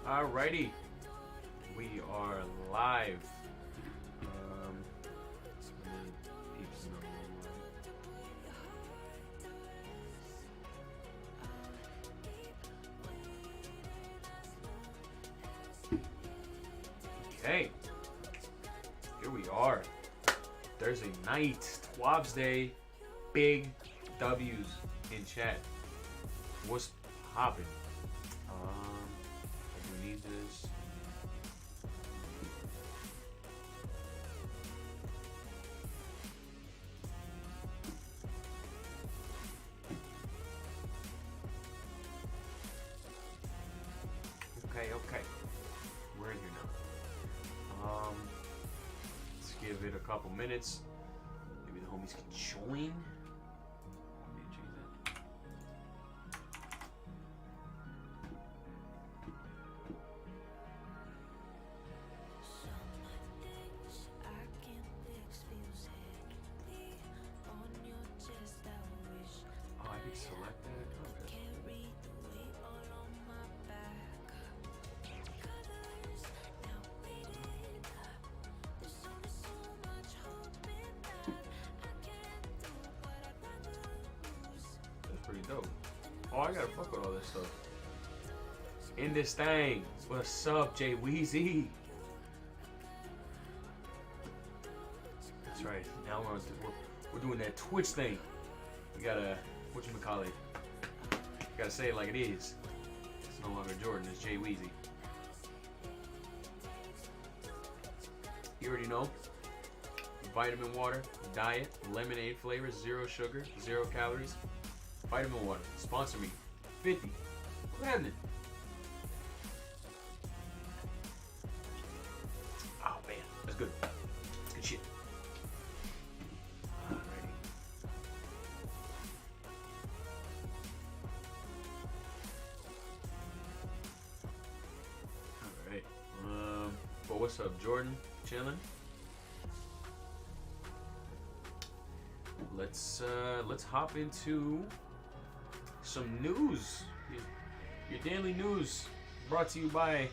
Alrighty, we are live. Let me peep some Okay, here we are. Thursday night, TWABsday, big W's in chat. What's poppin'? We need this. Okay. We're in here now. Let's give it a couple minutes. Maybe the homies can join. Pretty dope. Oh, I gotta fuck with all this stuff. In this thing. What's up, Jay Weezy? That's right. Now we're doing that Twitch thing. We gotta, whatchamacallit? Gotta say it like it is. It's no longer Jordan, it's Jay Weezy. You already know. Vitamin water, diet, lemonade flavor, 0 sugar, 0 calories. Vitamin water, sponsor me. 50. What's happening? Oh man, that's good. That's good shit. Alrighty. Alright. But what's up, Jordan? Chilling? Let's hop into some news. Your daily news brought to you by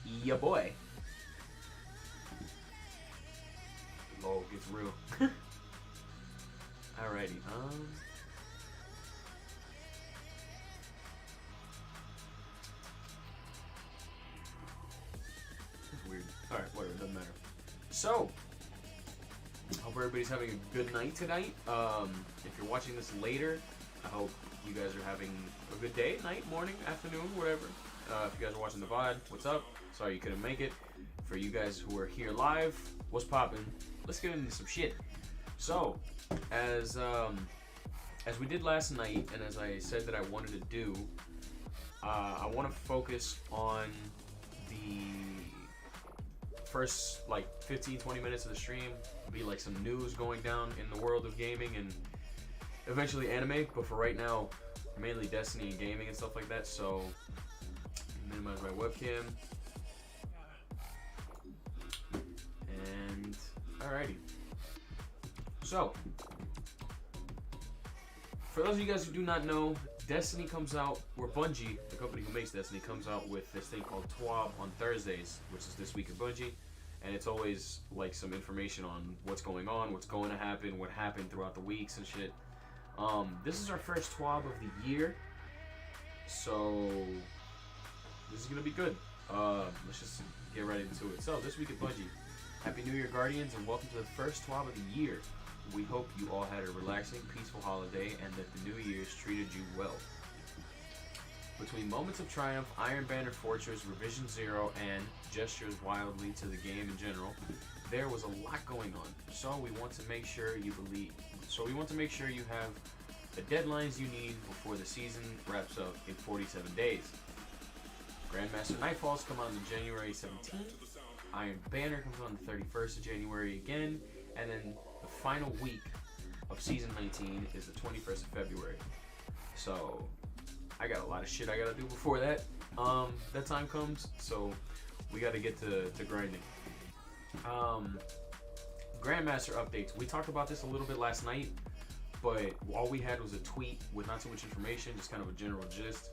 ya boy. Oh, gets real. Alrighty. That's weird. Alright, whatever, doesn't matter. So, hope everybody's having a good night tonight. If you're watching this later, I hope you guys are having a good day, night, morning, afternoon, whatever. If you guys are watching the VOD, what's up? Sorry you couldn't make it. For you guys who are here live, what's poppin'? Let's get into some shit. So, as we did last night, and as I said that I wanted to do, I want to focus on the first like 15-20 minutes of the stream. Be like some news going down in the world of gaming and eventually anime, but for right now, mainly Destiny and gaming and stuff like that. So, minimize my webcam. And, alrighty. So, for those of you guys who do not know, Destiny comes out, or Bungie, the company who makes Destiny, comes out with this thing called TWAB on Thursdays, which is this week at Bungie. And it's always like some information on what's going on, what's going to happen, what happened throughout the weeks and shit. This is our first TWAB of the year, so this is gonna be good. Let's just get right into it. So this week at Bungie, Happy New Year, Guardians, and welcome to the first TWAB of the year. We hope you all had a relaxing, peaceful holiday and that the New Year's treated you well. Between moments of triumph, Iron Banner Fortress, Revision Zero, and gestures wildly to the game in general, there was a lot going on. So we want to make sure you have the deadlines you need before the season wraps up in 47 days. Grandmaster Nightfalls come on January 17th. Iron Banner comes on the 31st of January again, and then the final week of season 19 is the 21st of February. So I got a lot of shit I gotta do before that. That time comes, so we gotta get to grinding. Grandmaster updates. We talked about this a little bit last night, but all we had was a tweet with not too much information, just kind of a general gist.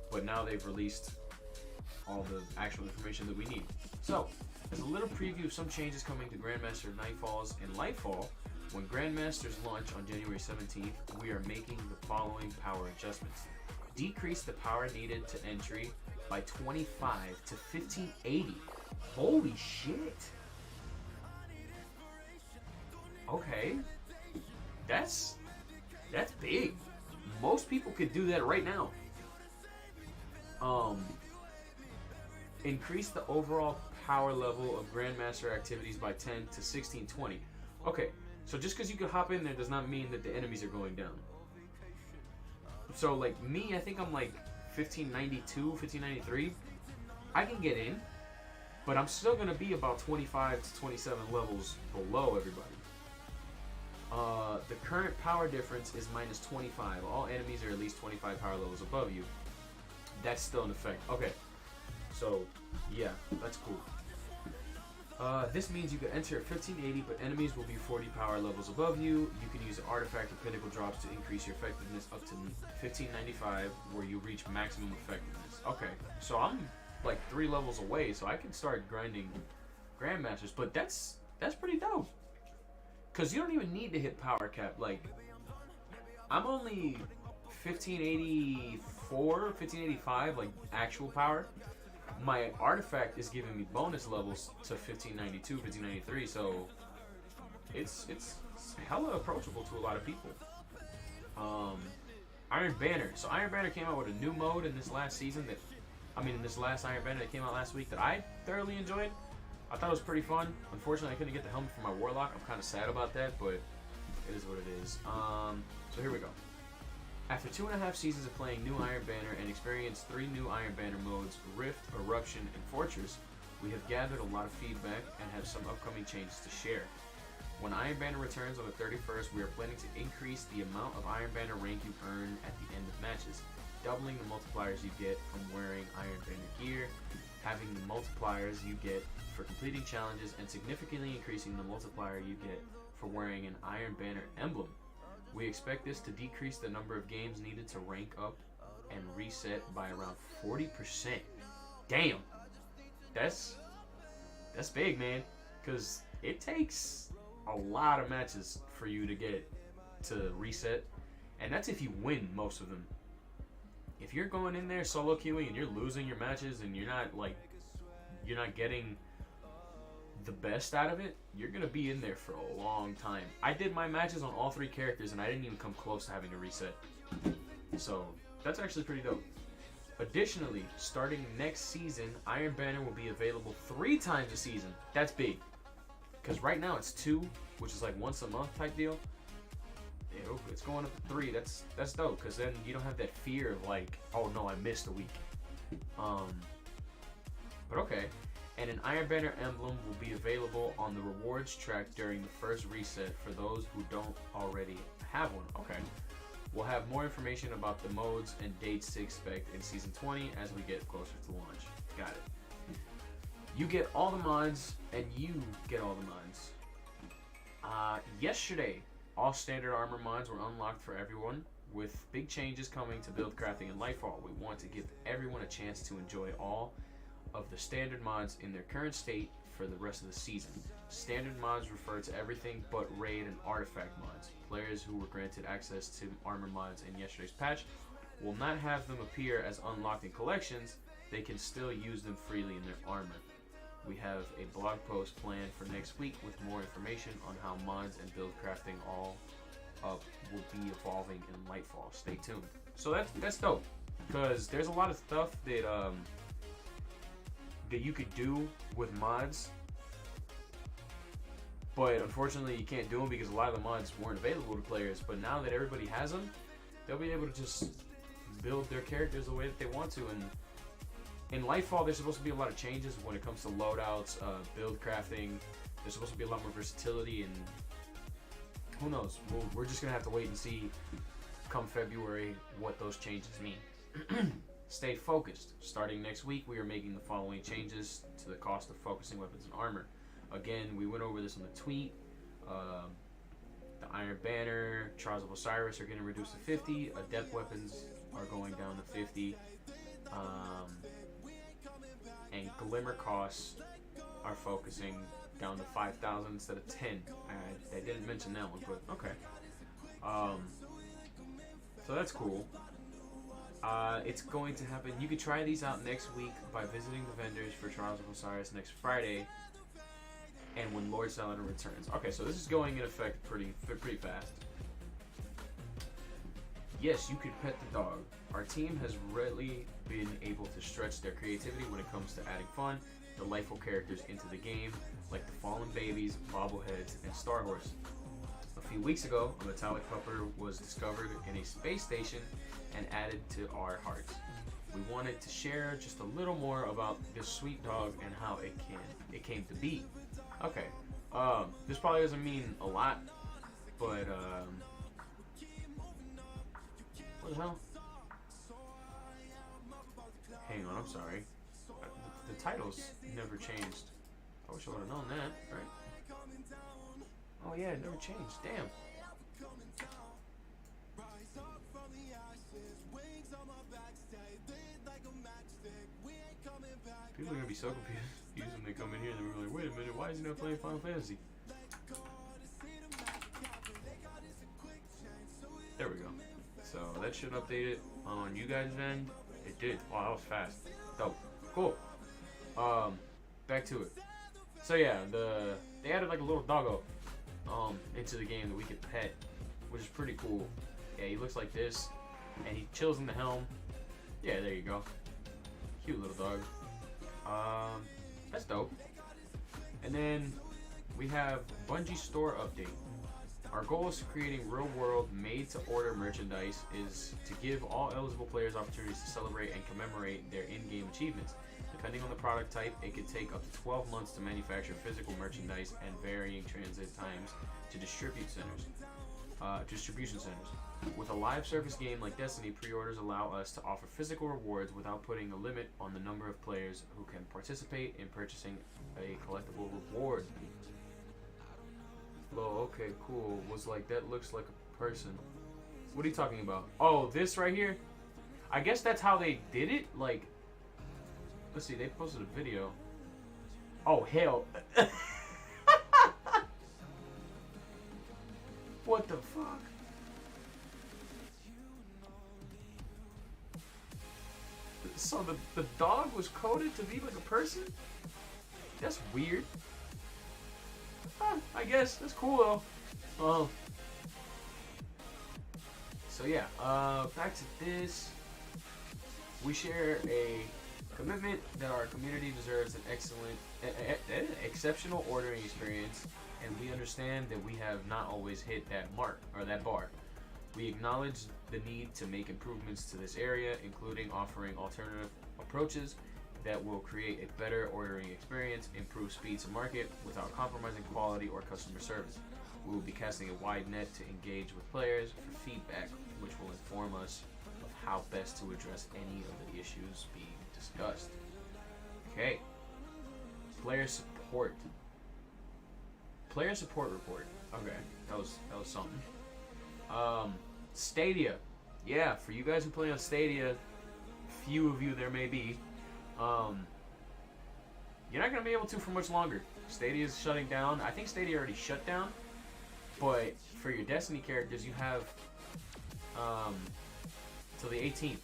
But now they've released all the actual information that we need. So, as a little preview of some changes coming to Grandmaster Nightfalls and Lightfall, when Grandmasters launch on January 17th, we are making the following power adjustments. Decrease the power needed to entry by 25 to 1580. Holy shit! Okay, that's big. Most people could do that right now. Increase the overall power level of Grandmaster activities by 10 to 1620. Okay, so just because you can hop in there does not mean that the enemies are going down. So like me, I think I'm like 1592, 1593. I can get in, but I'm still gonna be about 25 to 27 levels below everybody. The current power difference is minus 25. All enemies are at least 25 power levels above you. That's still in effect. Okay, so yeah, that's cool. This means you can enter at 1580, but enemies will be 40 power levels above you. You can use an artifact or pinnacle drops to increase your effectiveness up to 1595, where you reach maximum effectiveness. Okay, so I'm like 3 levels away, so I can start grinding Grandmasters, but that's pretty dope. Cause you don't even need to hit power cap. Like, I'm only 1584, 1585, like actual power. My artifact is giving me bonus levels to 1592, 1593, so it's hella approachable to a lot of people. Iron Banner. So Iron Banner came out with a new mode in this last season in this last Iron Banner that came out last week that I thoroughly enjoyed. I thought it was pretty fun. Unfortunately, I couldn't get the helmet for my Warlock. I'm kind of sad about that, but it is what it is. So here we go. After 2.5 seasons of playing new Iron Banner and experienced 3 new Iron Banner modes, Rift, Eruption, and Fortress, we have gathered a lot of feedback and have some upcoming changes to share. When Iron Banner returns on the 31st, we are planning to increase the amount of Iron Banner rank you earn at the end of matches, doubling the multipliers you get from wearing Iron Banner gear, having the multipliers you get for completing challenges, and significantly increasing the multiplier you get for wearing an Iron Banner emblem. We expect this to decrease the number of games needed to rank up and reset by around 40%. Damn! That's big, man. Because it takes a lot of matches for you to get to reset. And that's if you win most of them. If you're going in there solo queuing and you're losing your matches and you're not getting the best out of it, you're gonna be in there for a long time. I did my matches on all 3 characters and I didn't even come close to having to reset. So that's actually pretty dope. Additionally, starting next season, Iron Banner will be available 3 times a season. That's big. Because right now it's 2, which is like once a month type deal. It's going up to 3. That's dope, because then you don't have that fear of like, oh no, I missed a week. But okay. And an Iron Banner emblem will be available on the rewards track during the first reset for those who don't already have one. Okay. We'll have more information about the modes and dates to expect in Season 20 as we get closer to launch. Got it. You get all the mods, and you get all the mods. Yesterday, all standard armor mods were unlocked for everyone, with big changes coming to build crafting and Lightfall. We want to give everyone a chance to enjoy all of the standard mods in their current state for the rest of the season. Standard mods refer to everything but raid and artifact mods. Players who were granted access to armor mods in yesterday's patch will not have them appear as unlocked in collections. They can still use them freely in their armor. We have a blog post planned for next week with more information on how mods and build crafting all up will be evolving in Lightfall. Stay tuned. So that's dope, because there's a lot of stuff that that you could do with mods, but unfortunately you can't do them because a lot of the mods weren't available to players. But now that everybody has them, they'll be able to just build their characters the way that they want to. And in Lightfall, there's supposed to be a lot of changes when it comes to loadouts, build crafting. There's supposed to be a lot more versatility, and who knows? We're just gonna have to wait and see come February what those changes mean. Stay focused. Starting next week, we are making the following changes to the cost of focusing weapons and armor. Again, we went over this on the tweet. The Iron Banner, Trials of Osiris are getting reduced to 50. Adept weapons are going down to 50. and glimmer costs are focusing down to 5,000 instead of 10. I didn't mention that one, but okay. So that's cool. It's going to happen. You can try these out next week by visiting the vendors for Trials of Osiris next Friday, and when Lord Saladin returns. Okay, so this is going in effect pretty fast. Yes, you could pet the dog. Our team has really been able to stretch their creativity when it comes to adding fun, delightful characters into the game, like the Fallen Babies, Bobbleheads, and Star Horse. A few weeks ago, a metallic pupper was discovered in a space station and added to our hearts. We wanted to share just a little more about this sweet dog and how it came to be. Okay, this probably doesn't mean a lot, but what the hell? Hang on, I'm sorry. The titles never changed. I wish I would have known that, right? Oh yeah, it never changed. Damn. People are gonna be so confused when they come in here and they're like, wait a minute, why is he not playing Final Fantasy? There we go. So that should update it on you guys' end. It did. Wow, that was fast. Dope. Cool. Back to it. So yeah, they added like a little doggo into the game that we could pet, which is pretty cool. Yeah, he looks like this, and he chills in the helm. Yeah, there you go. Cute little dog. That's dope. And then we have Bungie Store update. Our goal is creating real-world, made-to-order merchandise is to give all eligible players opportunities to celebrate and commemorate their in-game achievements. Depending on the product type, it could take up to 12 months to manufacture physical merchandise and varying transit times to distribution centers. With a live service game like Destiny, pre-orders allow us to offer physical rewards without putting a limit on the number of players who can participate in purchasing a collectible reward. Oh, okay, cool. Was like, that looks like a person. What are you talking about? Oh, this right here? I guess that's how they did it? Like, let's see, they posted a video. Oh, hell. What the fuck? So the dog was coded to be like a person? That's weird. I guess. That's cool though. So yeah, back to this. We share a commitment that our community deserves an exceptional ordering experience, and we understand that we have not always hit that mark or that bar. We acknowledge the need to make improvements to this area, including offering alternative approaches that will create a better ordering experience, improve speed to market without compromising quality or customer service. We will be casting a wide net to engage with players for feedback, which will inform us of how best to address any of the issues being discussed. Okay. Player support. Player support report. Okay, that was something. Stadia. Yeah, for you guys who play on Stadia, few of you there may be, you're not going to be able to for much longer. Stadia is shutting down. I think Stadia already shut down, but for your Destiny characters, you have till the 18th.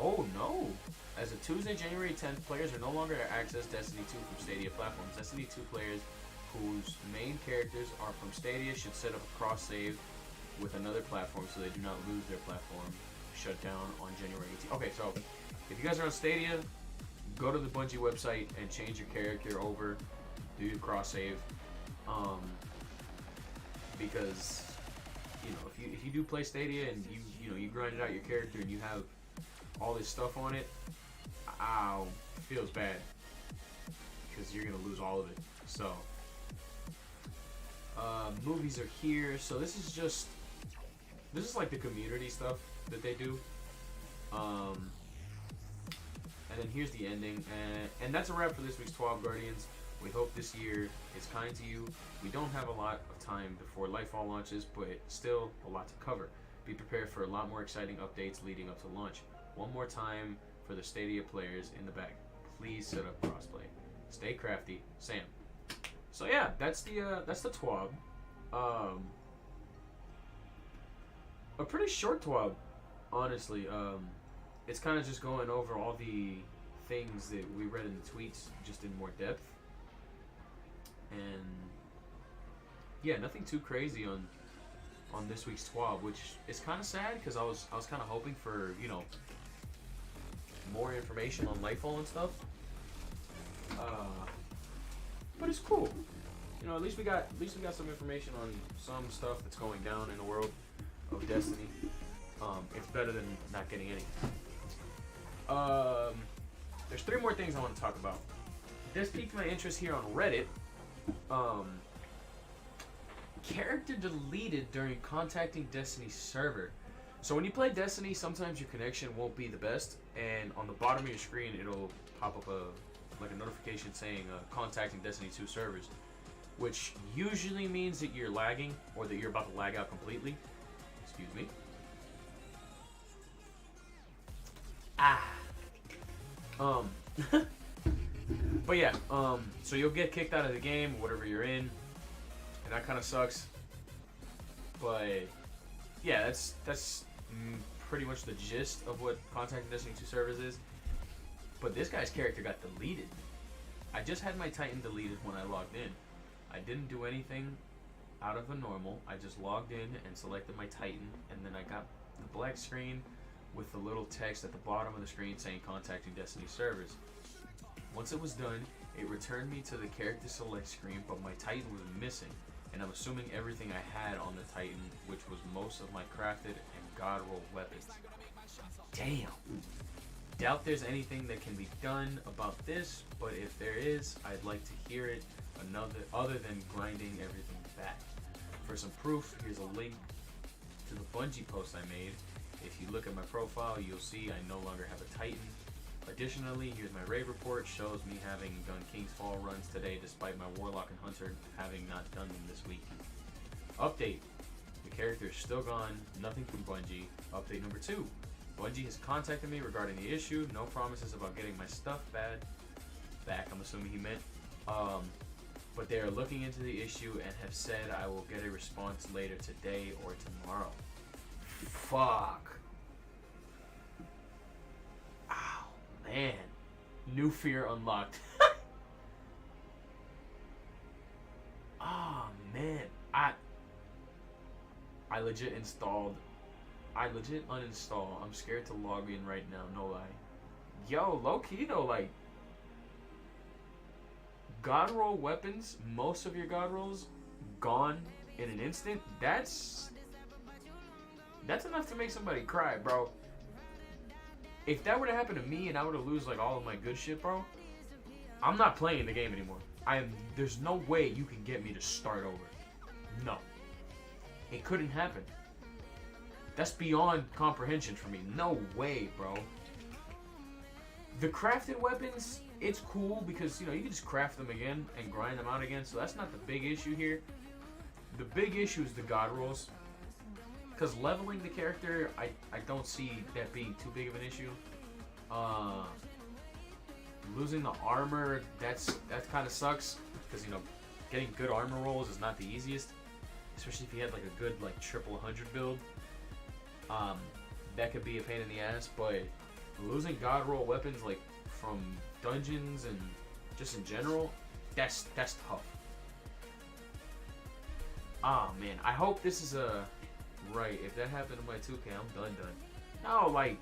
Oh no! As of Tuesday, January 10th, players are no longer to access Destiny 2 from Stadia platforms. Destiny 2 players whose main characters are from Stadia should set up a cross-save with another platform so they do not lose their platform shut down on January 18th. Okay, so if you guys are on Stadia, go to the Bungie website and change your character over, do your cross-save, because if you do play Stadia and you grinded out your character and you have all this stuff on it, it feels bad because you're gonna lose all of it. So movies are here. So this is like the community stuff that they do. And then here's the ending, and that's a wrap for this week's TWAB Guardians. We hope this year is kind to you. We don't have a lot of time before Lightfall launches, but still a lot to cover. Be prepared for a lot more exciting updates leading up to launch. one more time for the Stadia players in the back. Please set up crossplay. Stay crafty, Sam. So yeah, that's the TWAB. A pretty short TWAB, honestly. It's kind of just going over all the things that we read in the tweets, just in more depth. And yeah, nothing too crazy on this week's TWAB, which is kind of sad because I was kind of hoping for, you know, more information on Lightfall and stuff. But it's cool. You know, at least we got some information on some stuff that's going down in the world of Destiny. It's better than not getting any. There's 3 more things I want to talk about. This piqued my interest here on Reddit. Character deleted during contacting Destiny server. So when you play Destiny, sometimes your connection won't be the best, and on the bottom of your screen it'll pop up a notification saying contacting Destiny 2 servers, which usually means that you're lagging or that you're about to lag out completely. Excuse me. But yeah, so you'll get kicked out of the game, whatever you're in, and that kind of sucks. But yeah, that's pretty much the gist of what contacting Destiny 2 servers is. But this guy's character got deleted. I just had my Titan deleted when I logged in. I didn't do anything out of the normal. I just logged in and selected my Titan, and then I got the black screen with the little text at the bottom of the screen saying contacting Destiny servers. Once it was done, it returned me to the character select screen, but my Titan was missing, and I'm assuming everything I had on the Titan, which was most of my crafted and god roll weapons. Damn. Doubt there's anything that can be done about this, but if there is, I'd like to hear it other than grinding everything back. For some proof, here's a link to the Bungie post I made. If you look at my profile, you'll see I no longer have a Titan. Additionally, here's my raid report. Shows me having done King's Fall runs today despite my Warlock and Hunter having not done them this week. Update. The character is still gone. Nothing from Bungie. Update number 2. Bungie has contacted me regarding the issue. No promises about getting my stuff back. I'm assuming he meant. But they are looking into the issue and have said I will get a response later today or tomorrow. Fuck. Ow, man. New fear unlocked. Oh, man. I legit uninstall. I'm scared to log in right now, no lie. Yo, low key though, like, god roll weapons, most of your god rolls gone in an instant. That's enough to make somebody cry, bro. If that were to happen to me and I were to lose like all of my good shit, bro, I'm not playing the game anymore. There's no way you can get me to start over. No. It couldn't happen. That's beyond comprehension for me. No way, bro. The crafted weapons, it's cool because, you know, you can just craft them again and grind them out again, so that's not the big issue here. The big issue is the god rolls. Because leveling the character, I don't see that being too big of an issue. Losing the armor, that kind of sucks. Because, you know, getting good armor rolls is not the easiest. Especially if you had like a good like triple 100 build. That could be a pain in the ass, but losing god roll weapons like from dungeons and just in general, that's tough. Ah, man, I hope this is right. If that happened in my 2K, I'm done. No, like,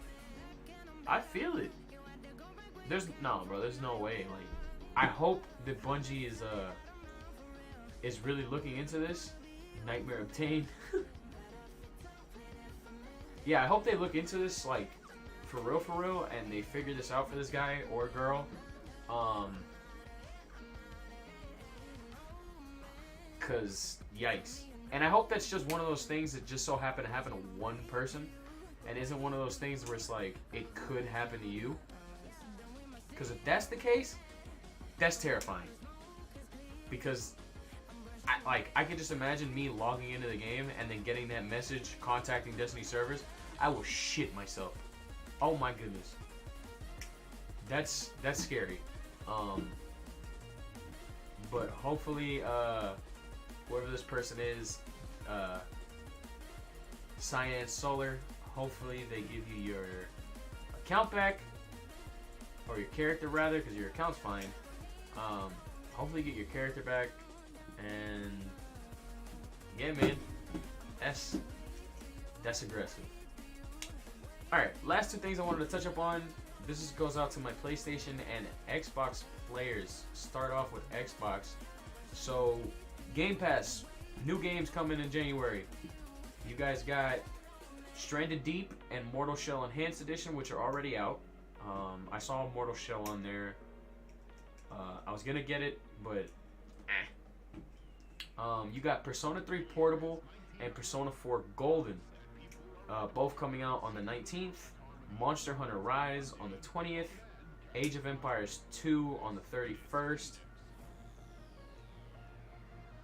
I feel it. There's no way. Like, I hope that Bungie is really looking into this. Nightmare obtained. Yeah, I hope they look into this, like, for real, and they figure this out for this guy or girl. Cause yikes. And I hope that's just one of those things that just so happen to happen to one person, and isn't one of those things where it's like it could happen to you. Because if that's the case, that's terrifying. Because I can just imagine me logging into the game and then getting that message contacting Destiny servers. I will shit myself. Oh my goodness. That's scary. But hopefully, whoever this person is, Cyan Solar, hopefully they give you your account back, or your character rather, because your account's fine. Hopefully get your character back, and yeah, man, that's aggressive. Alright, last two things I wanted to touch up on. This goes out to my PlayStation and Xbox players. Start off with Xbox. So, Game Pass, new games coming in January. You guys got Stranded Deep and Mortal Shell Enhanced Edition, which are already out. I saw Mortal Shell on there. I was gonna get it, but you got Persona 3 Portable and Persona 4 Golden, both coming out on the 19th. Monster Hunter Rise on the 20th. Age of Empires 2 on the 31st.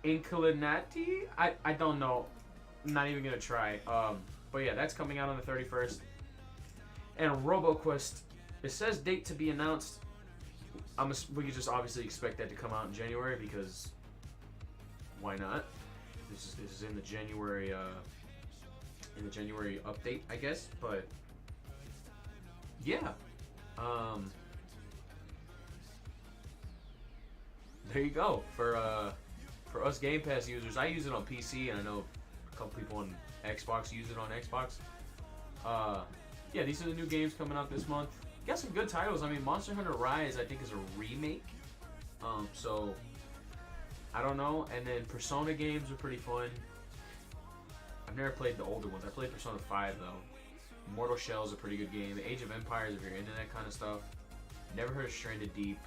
Inclinati? I don't know. I'm not even gonna try. But yeah, that's coming out on the 31st. And RoboQuest, it says date to be announced. We could just obviously expect that to come out in January, because why not? This is in the January update, I guess. But yeah, there you go for us Game Pass users. I use it on PC, and I know a couple people on Xbox use it on Xbox. Yeah, these are the new games coming out this month. Got some good titles. I mean, Monster Hunter Rise, I think, is a remake. So I don't know. And then Persona games are pretty fun. I've never played the older ones. I played Persona 5 though. Mortal Shell is a pretty good game. Age of Empires, if you're into that kind of stuff. Never heard of Stranded Deep.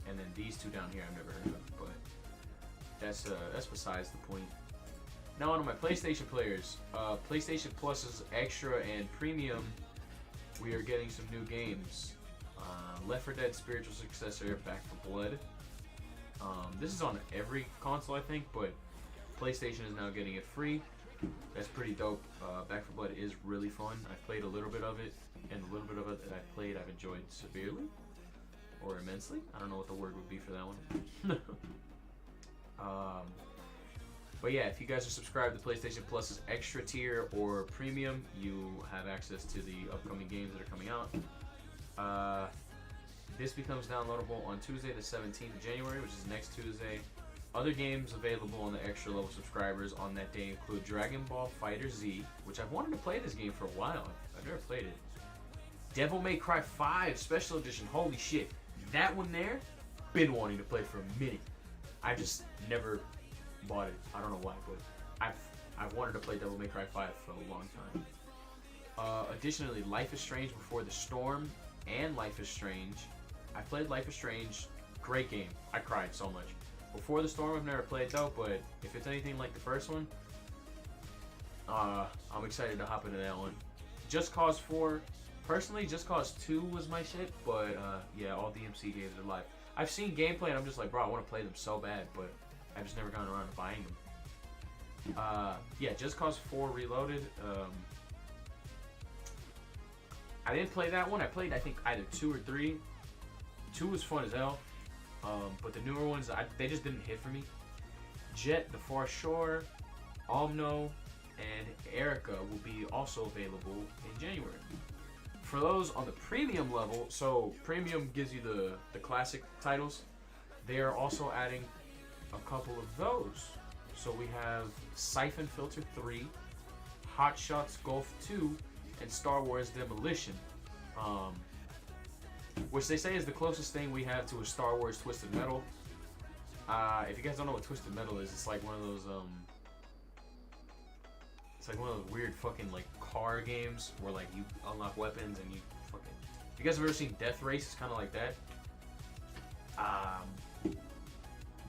And then these two down here I've never heard of, but that's besides the point. Now on to my PlayStation players. PlayStation Plus's Extra and Premium, we are getting some new games. Left 4 Dead Spiritual Successor, Back 4 Blood. This is on every console, I think, but PlayStation is now getting it free. That's pretty dope. Back 4 Blood is really fun. I've played a little bit of it, and the little bit of it that I've played, I've enjoyed severely or immensely. I don't know what the word would be for that one. But yeah, if you guys are subscribed to PlayStation Plus's Extra tier or Premium, you have access to the upcoming games that are coming out. This becomes downloadable on Tuesday the 17th of January, which is next Tuesday. Other games available on the extra level subscribers on that day include Dragon Ball Fighter Z, which I've wanted to play this game for a while. I've never played it. Devil May Cry 5 Special Edition. Holy shit. That one there, been wanting to play for a minute. I just never bought it. I don't know why, but I've wanted to play Devil May Cry 5 for a long time. Additionally, Life is Strange Before the Storm and Life is Strange. I played Life is Strange. Great game. I cried so much. Before the Storm I've never played though, but if it's anything like the first one, I'm excited to hop into that one. Just Cause 4. Personally, Just Cause 2 was my shit, but yeah, all DMC games are live. I've seen gameplay and I'm just like, bro, I want to play them so bad, but I've just never gotten around to buying them. Yeah, Just Cause 4 Reloaded. I didn't play that one. I played, I think, either 2 or 3. 2 was fun as hell. But the newer ones, they just didn't hit for me. Jet, The Far Shore, Omno, and Erica will be also available in January. For those on the premium level, so premium gives you the classic titles. They are also adding a couple of those. So we have Siphon Filter 3, Hot Shots Golf 2, and Star Wars Demolition. Which they say is the closest thing we have to a Star Wars Twisted Metal. If you guys don't know what Twisted Metal is, it's like one of those it's like one of those weird fucking like car games where like you unlock weapons and you fucking. If you guys have ever seen Death Race, it's kind of like that.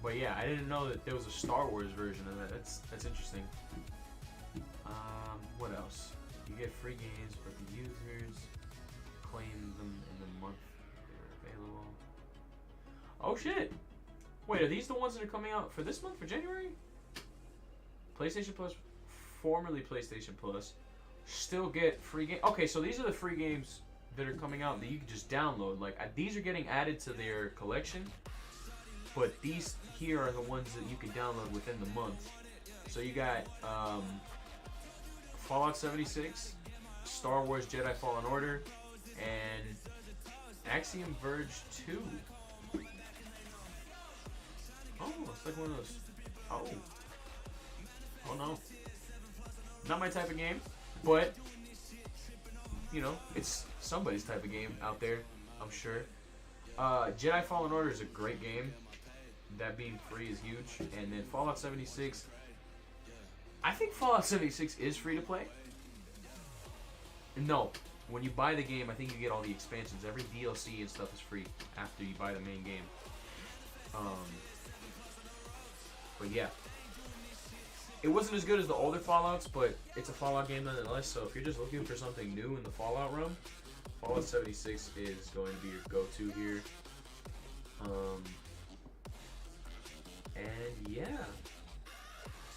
But yeah, I didn't know that there was a Star Wars version of that. That's interesting. What else? You get free games for the users. Claim them in the month they're available. Oh shit! Wait, are these the ones that are coming out for this month, for January? PlayStation Plus, formerly PlayStation Plus, still get free game. Okay, so these are the free games that are coming out that you can just download. Like these are getting added to their collection, but these here are the ones that you can download within the month. So you got Fallout 76, Star Wars Jedi Fallen Order, and Axiom Verge 2. Oh, it's like one of those. Oh. Oh no. Not my type of game, but, you know, it's somebody's type of game out there, I'm sure. Jedi Fallen Order is a great game. That being free is huge. And then Fallout 76. I think Fallout 76 is free to play. No. When you buy the game, I think you get all the expansions. Every DLC and stuff is free after you buy the main game. But yeah. It wasn't as good as the older Fallouts, but it's a Fallout game nonetheless. So if you're just looking for something new in the Fallout realm, Fallout 76 is going to be your go-to here. And yeah.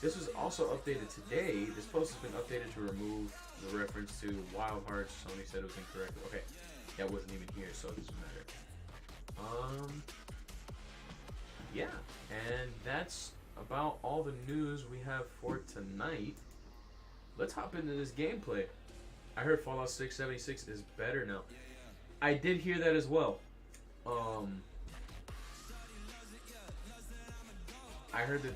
This was also updated today. This post has been updated to remove the reference to Wild Hearts. Sony said it was incorrect. Okay, that wasn't even here, so it doesn't matter. Yeah, and that's about all the news we have for tonight. Let's hop into this gameplay. I heard Fallout 676 is better now. I did hear that as well. I heard that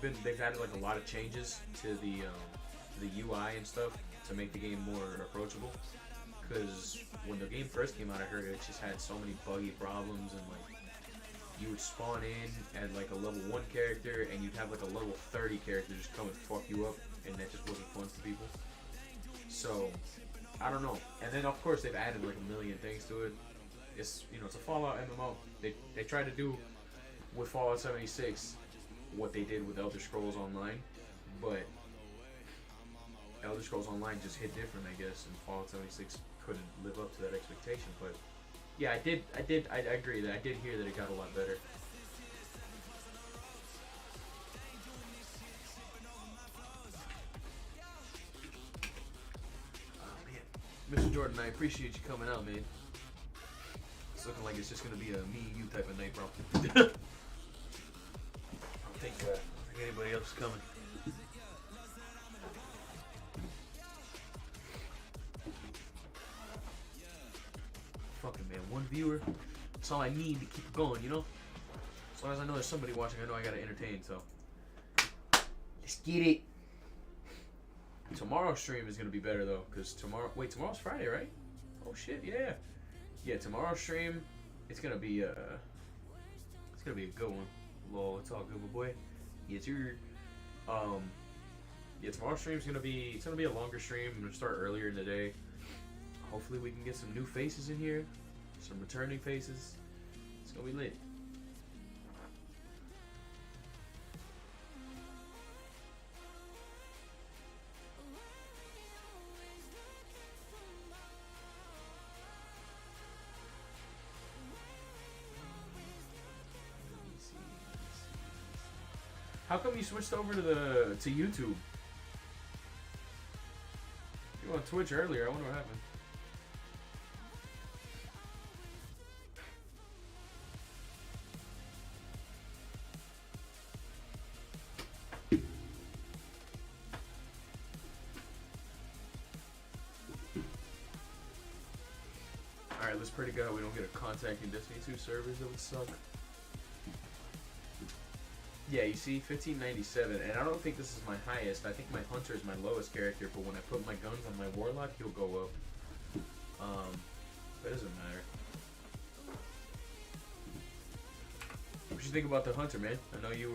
they've added like a lot of changes to the UI and stuff to make the game more approachable. Because when the game first came out, I heard it just had so many buggy problems, and like you would spawn in at like a level 1 character and you'd have like a level 30 character just come and fuck you up, and that just wasn't fun for people. So I don't know. And then of course they've added like a million things to it. It's, you know, it's a Fallout MMO. They tried to do with Fallout 76 what they did with Elder Scrolls Online, but Elder Scrolls Online just hit different, I guess, and Fallout 76 couldn't live up to that expectation. But yeah, I agree that I did hear that it got a lot better. Oh man, Mr. Jordan, I appreciate you coming out, man. It's looking like it's just gonna be a me and you type of night, bro. I don't think anybody else is coming. Fucking man, one viewer. That's all I need to keep it going, you know? As long as I know there's somebody watching, I know I gotta entertain, so. Let's get it. Tomorrow's stream is gonna be better though, because tomorrow's Friday, right? Oh shit, yeah. Yeah, tomorrow's stream, it's gonna be a good one. Lol, it's all good, my boy. Yes, sir. Yeah, tomorrow's stream's gonna be a longer stream. I'm gonna start earlier in the day. Hopefully we can get some new faces in here, some returning faces. It's gonna be lit. How come you switched over to YouTube? You were on Twitch earlier. I wonder what happened. Alright, let's pray to God we don't get a contact in Destiny 2 servers. That would suck. Yeah, you see, 1597, and I don't think this is my highest. I think my Hunter is my lowest character, but when I put my guns on my Warlock, he'll go up. That doesn't matter. What you think about the Hunter, man? I know you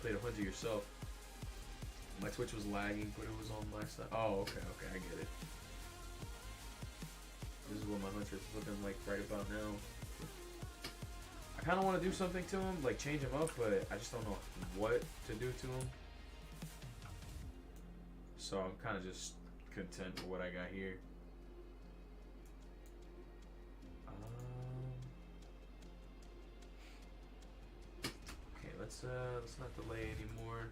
played a Hunter yourself. My Twitch was lagging, but it was on my side. Oh, okay, I get it. This is what my Hunter is looking like right about now. I kind of want to do something to him, like change him up, but I just don't know what to do to him. So I'm kind of just content with what I got here. Okay, let's not delay anymore.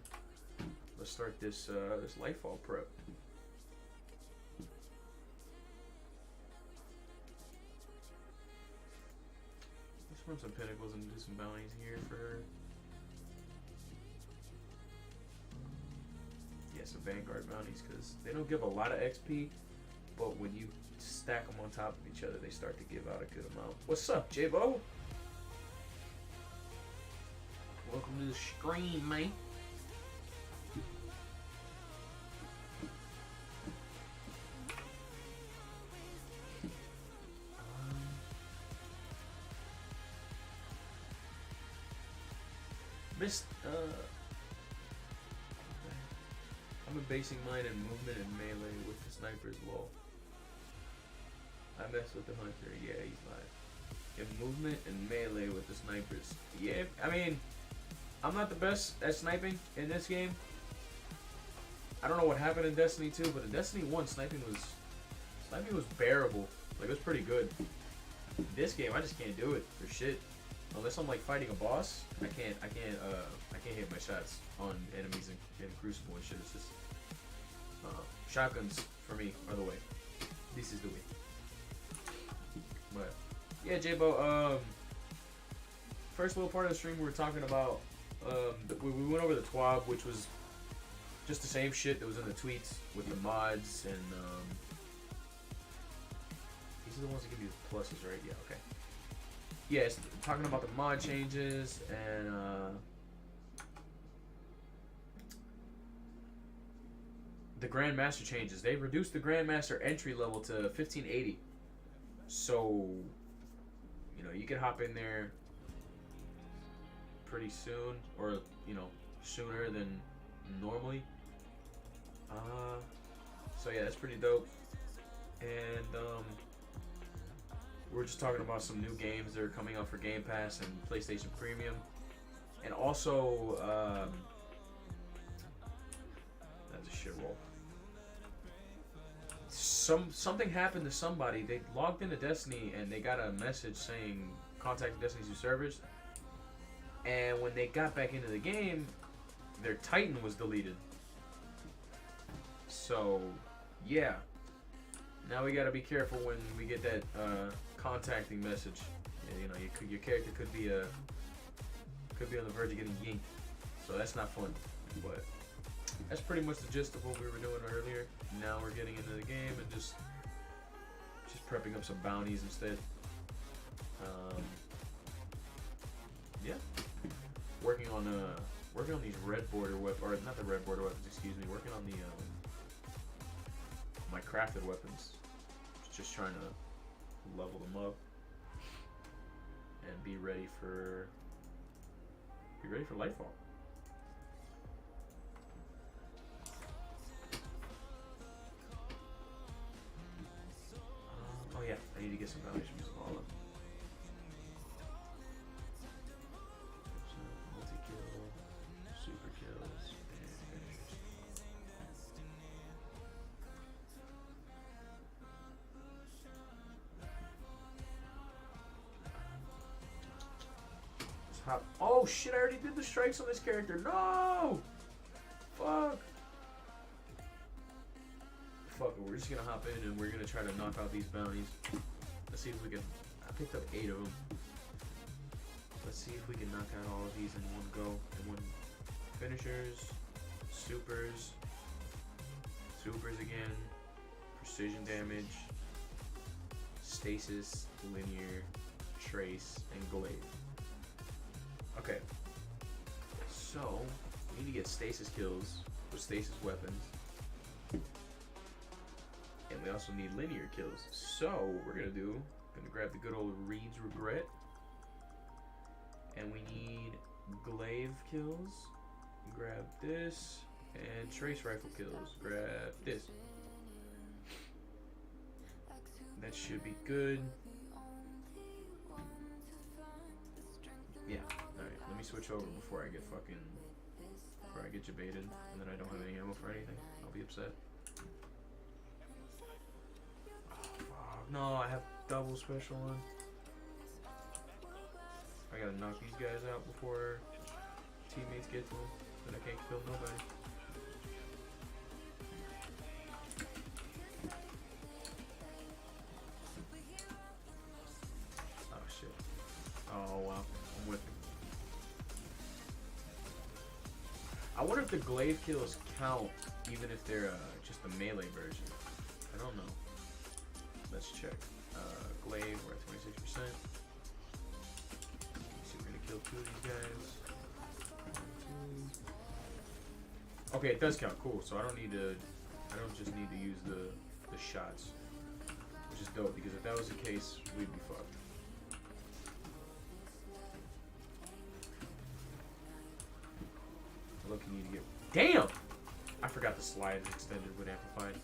Let's start this Lightfall prep. run some pinnacles and do some bounties here for her. Yeah, some Vanguard bounties, because they don't give a lot of XP, but when you stack them on top of each other, they start to give out a good amount. What's up, J-Bo? Welcome to the stream, man. I've been basing mine in movement and melee with the sniper as well. I mess with the hunter, yeah, he's live. In movement and melee with the snipers. Yeah, I mean, I'm not the best at sniping in this game. I don't know what happened in Destiny 2, but in Destiny 1, sniping was bearable. Like, it was pretty good. This game, I just can't do it for shit. Unless I'm like fighting a boss, I can't hit my shots on enemies in Crucible and shit. It's just shotguns for me are the way. This is the way. But yeah, J-Bo. First little part of the stream we were talking about. We went over the TWAB, which was just the same shit that was in the tweets with the mods and these are the ones that give you the pluses, right? Yeah, okay. Yeah, it's talking about the mod changes and the Grandmaster changes. They reduced the Grandmaster entry level to 1580. So, you know, you can hop in there pretty soon, or, you know, sooner than normally. So yeah, that's pretty dope. And we're just talking about some new games that are coming out for Game Pass and PlayStation Premium. And also, that's a shit roll. Something happened to somebody. They logged into Destiny and they got a message saying contact Destiny's new servers. And when they got back into the game, their Titan was deleted. So, yeah. Now we gotta be careful when we get that contacting message. Yeah, you know, your character could be on the verge of getting yanked. So that's not fun. But that's pretty much the gist of what we were doing earlier. Now we're getting into the game and just prepping up some bounties instead. Yeah. Working on these red border weapons, or not the red border weapons, excuse me. Working on the my crafted weapons. Just trying to level them up and be ready for Lightfall. Oh yeah, I need to get some bounties from Zavala. Multi-kill, super kills, and finishers. Let's hop. Oh shit, I already did the strikes on this character. No! Fuck! Fuck it, we're just gonna hop in and we're gonna try to knock out these bounties. Let's see if we can. I picked up 8 of them. Let's see if we can knock out all of these in one go. In one. Finishers, supers again, precision damage, stasis, linear, trace, and glaive. Okay. So we need to get stasis kills with stasis weapons. And we also need linear kills. So what we're gonna grab the good old Reed's Regret. And we need glaive kills. Grab this. And trace rifle kills. Grab this. That should be good. Yeah. Alright, let me switch over before I get debated and then I don't have any ammo for anything. I'll be upset. No, I have double special on. I gotta knock these guys out before teammates get to them. Then I can't kill nobody. Oh shit. Oh I wonder if the glaive kills count even if they're just the melee version. I don't know. Let's check. Glaive, we're at 26%. So we're gonna kill 2 of these guys. 1, 2. Okay, it does count. Cool. So I don't just need to use the shots, which is dope because if that was the case, we'd be fucked. Look, you need to get. Damn! I forgot the slide is extended with amplified.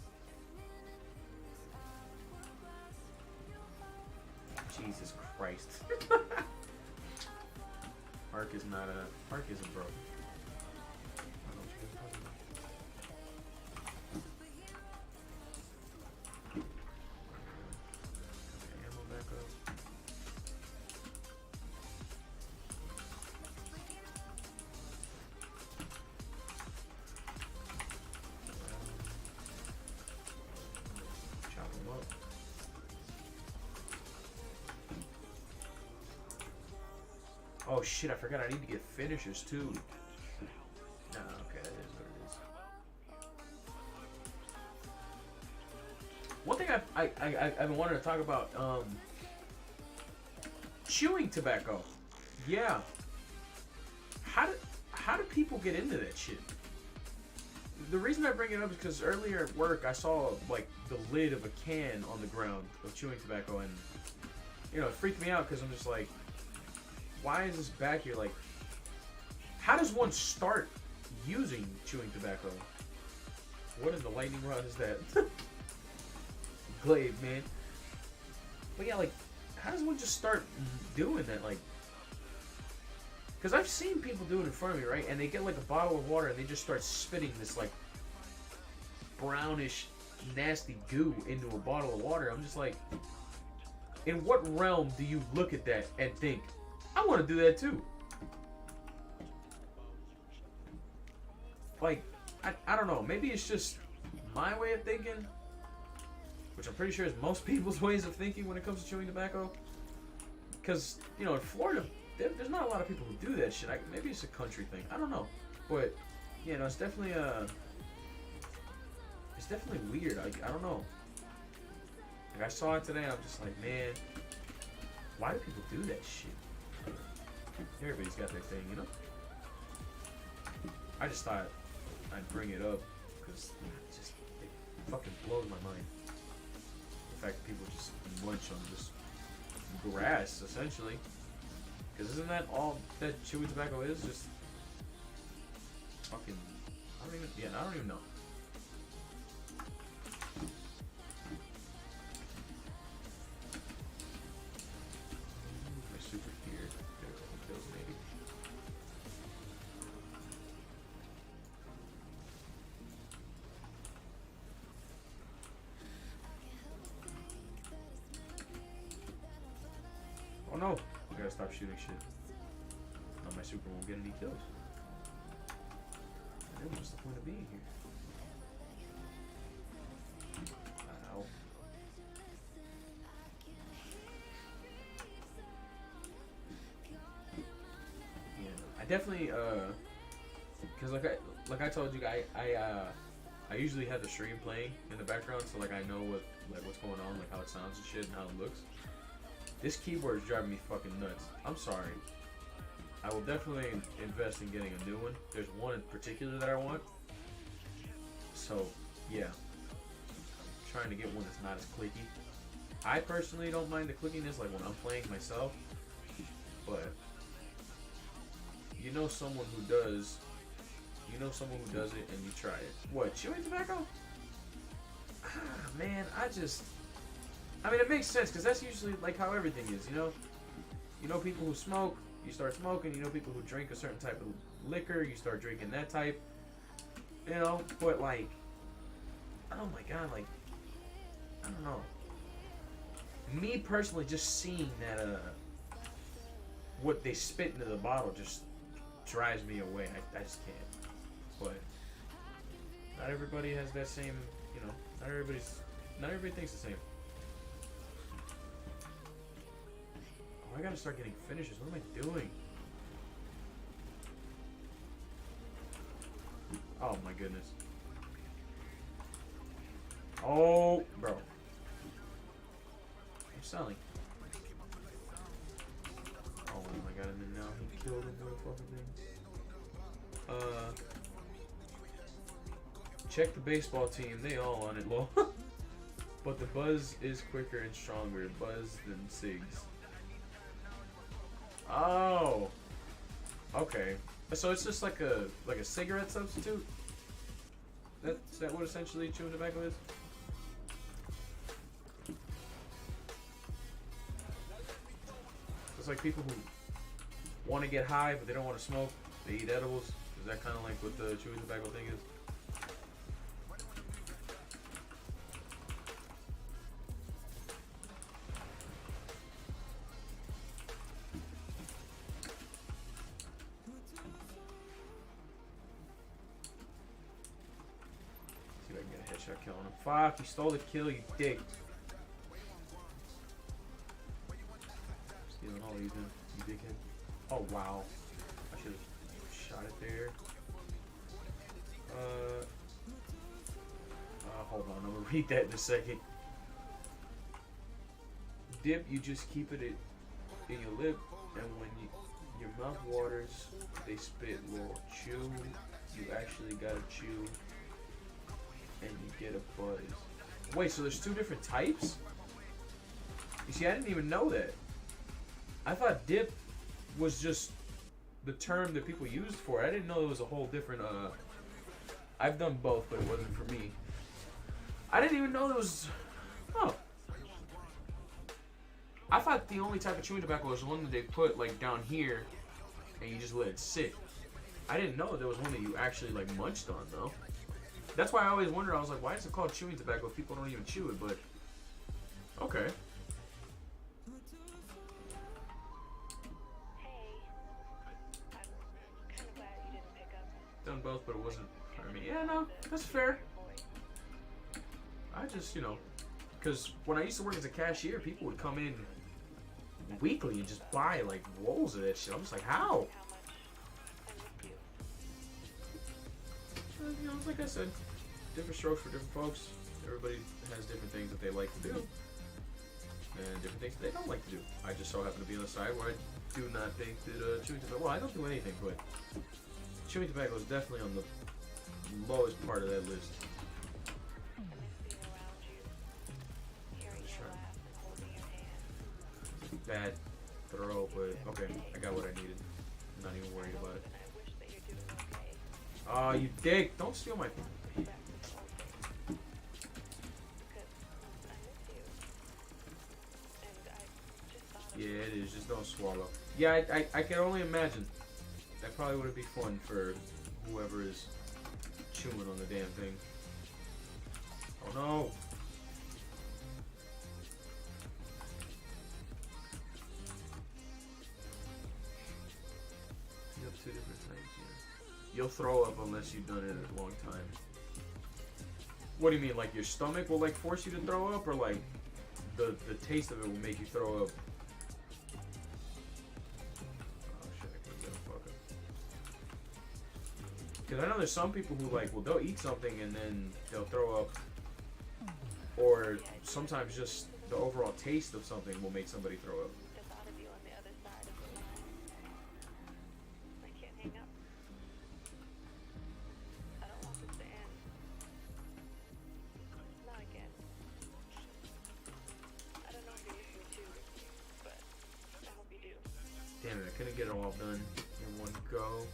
Jesus Christ. Arc is not a. Arc isn't broken. I don't know what you guys are talking about. Okay, ammo back up. Chop them up. Oh shit, I forgot I need to get finishers too. Nah, okay, that is what it is. One thing I've been wanting to talk about, chewing tobacco. Yeah. How do people get into that shit? The reason I bring it up is because earlier at work I saw like the lid of a can on the ground of chewing tobacco, and you know, it freaked me out because I'm just like, why is this back here? Like, how does one start using chewing tobacco? What in the lightning rod is that? Glaive, man. But yeah, like, how does one just start doing that? Like, because I've seen people do it in front of me, right? And they get like a bottle of water and they just start spitting this like brownish, nasty goo into a bottle of water. I'm just like, in what realm do you look at that and think, I want to do that too? Like, I don't know. Maybe it's just my way of thinking, which I'm pretty sure is most people's ways of thinking when it comes to chewing tobacco. Because, you know, in Florida, there's not a lot of people who do that shit. Maybe it's a country thing. I don't know. But, you know, it's definitely weird. I don't know. Like, I saw it today and I'm just like, man, why do people do that shit? Everybody's got their thing, you know? I just thought I'd bring it up because it fucking blows my mind. The fact that people just munch on just grass, essentially. Because isn't that all that chewing tobacco is? Just fucking, I don't even know. My super here. Get a couple kills maybe. Oh no! I gotta stop shooting shit. Now my super won't get any kills. And then what's the point of being here? Ow. Yeah, I definitely cause like I told you guys, I usually have the stream playing in the background, so like I know what's going on, like how it sounds and shit and how it looks. This keyboard is driving me fucking nuts. I'm sorry. I will definitely invest in getting a new one. There's one in particular that I want. So, yeah. I'm trying to get one that's not as clicky. I personally don't mind the clickiness like when I'm playing myself. But you know someone who does. You know someone who does it and you try it. What, chewing tobacco? Ah, man, I mean, it makes sense, because that's usually, like, how everything is, you know? You know people who smoke, you start smoking. You know people who drink a certain type of liquor, you start drinking that type. You know, but, like, oh my god, like, I don't know. Me, personally, just seeing that, what they spit into the bottle just drives me away. I just can't. But not everybody has that same, you know, not everybody thinks the same. I gotta start getting finishes. What am I doing? Oh my goodness. Oh, bro. I'm selling. Oh my god, and then now he killed him with a fucking thing. Check the baseball team. They all on it, lol. But the buzz is quicker and stronger. Buzz than Sigs. Oh. Okay. So it's just like a cigarette substitute? Is that what essentially chewing tobacco is? It's like people who want to get high but they don't want to smoke. They eat edibles. Is that kind of like what the chewing tobacco thing is? See if I can get a headshot kill on him. Fuck, you stole the kill, you dick. Stealing all these, man. You dickhead. Oh, wow. I should have shot it there. Hold on. I'm gonna read that in a second. Dip, you just keep it in your lip, and when your mouth waters, they spit. Well, chew, you actually gotta chew, and you get a buzz. Wait, so there's two different types? You see, I didn't even know that. I thought dip was just the term that people used for it. I didn't know it was a whole different, I've done both, but it wasn't for me. I didn't even know there was, oh. I thought the only type of chewing tobacco was the one that they put, like, down here, and you just let it sit. I didn't know there was one that you actually, like, munched on, though. That's why I always wondered, I was like, why is it called chewing tobacco if people don't even chew it, but, okay. Done both, but it wasn't for me. Yeah, no, that's fair. I just, you know, because when I used to work as a cashier, people would come in weekly and just buy, like, rolls of that shit. I'm just like, how? You know, it's like I said, different strokes for different folks. Everybody has different things that they like to do, and different things that they don't like to do. I just so happen to be on the side where I do not think that chewing tobacco, well, I don't do anything, but chewing tobacco is definitely on the lowest part of that list. Bad throw, but okay, I got what I needed. I'm not even worried about it. Oh, you dick! Don't steal my... Yeah, it is. Just don't swallow. Yeah, I can only imagine. That probably wouldn't be fun for whoever is chewing on the damn thing. Oh no! You have two different types, yeah. You'll throw up unless you've done it in a long time. What do you mean, like your stomach will like force you to throw up, or like the taste of it will make you throw up? Because I know there's some people who like, well, they'll eat something and then they'll throw up. Or sometimes just the overall taste of something will make somebody throw up. Damn it, I couldn't get it all done in one go.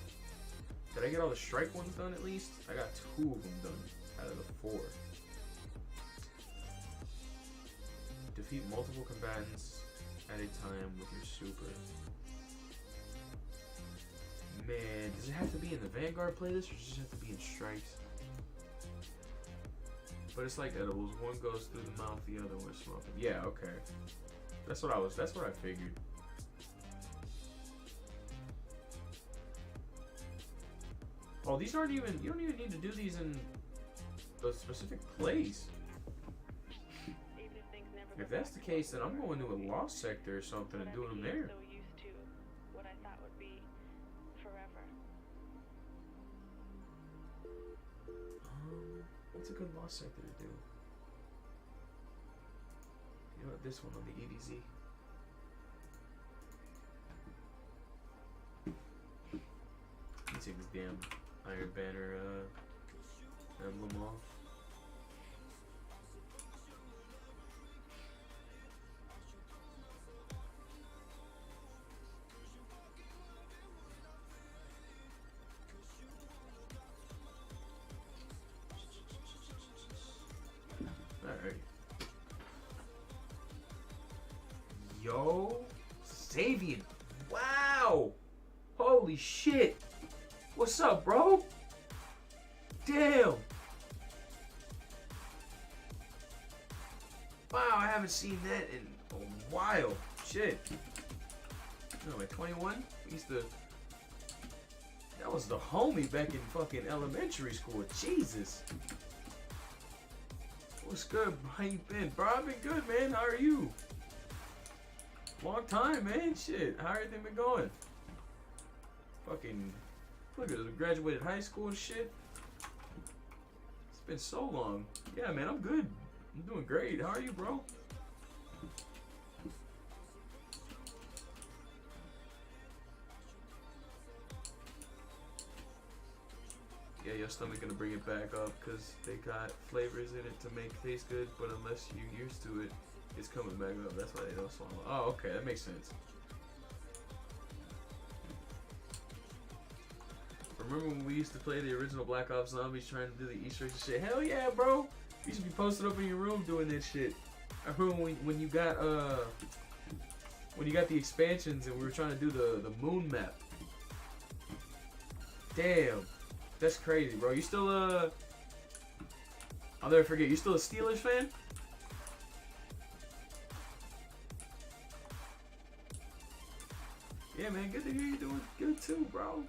Did I get all the strike ones done at least? I got 2 of them done out of the 4. Defeat multiple combatants at a time with your super. Man, does it have to be in the Vanguard playlist or does it just have to be in strikes? But it's like edibles. One goes through the mouth, the other one smoking. Yeah, okay. That's what I figured. Oh, these aren't even, you don't even need to do these in a specific place. If that's the case, then I'm going to a lost sector or something and doing them there. a good loss sector to do? You know what? This one on the EDZ. Let me take this damn Iron Banner emblem off. Alright. Yo, Savian. Wow. Holy shit. What's up, bro? Damn. Wow, I haven't seen that in a while. Shit. No, at 21? That was the homie back in fucking elementary school. Jesus. What's good? How you been? Bro, I've been good, man. How are you? Long time, man. Shit. How everything been going? Fucking, look at it. Graduated high school and shit. It's been so long. Yeah, man. I'm good. I'm doing great. How are you, bro? Yeah, your stomach gonna bring it back up because they got flavors in it to make it taste good, but unless you're used to it, it's coming back up. That's why they don't swallow. Oh, okay, that makes sense. Remember when we used to play the original Black Ops Zombies trying to do the Easter eggs and shit? Hell yeah, bro! You should be posted up in your room doing that shit. I remember when you got the expansions and we were trying to do the moon map. Damn. That's crazy, bro. You still I'll never forget, you still a Steelers fan? Yeah, man, good to hear you doing good too, bro.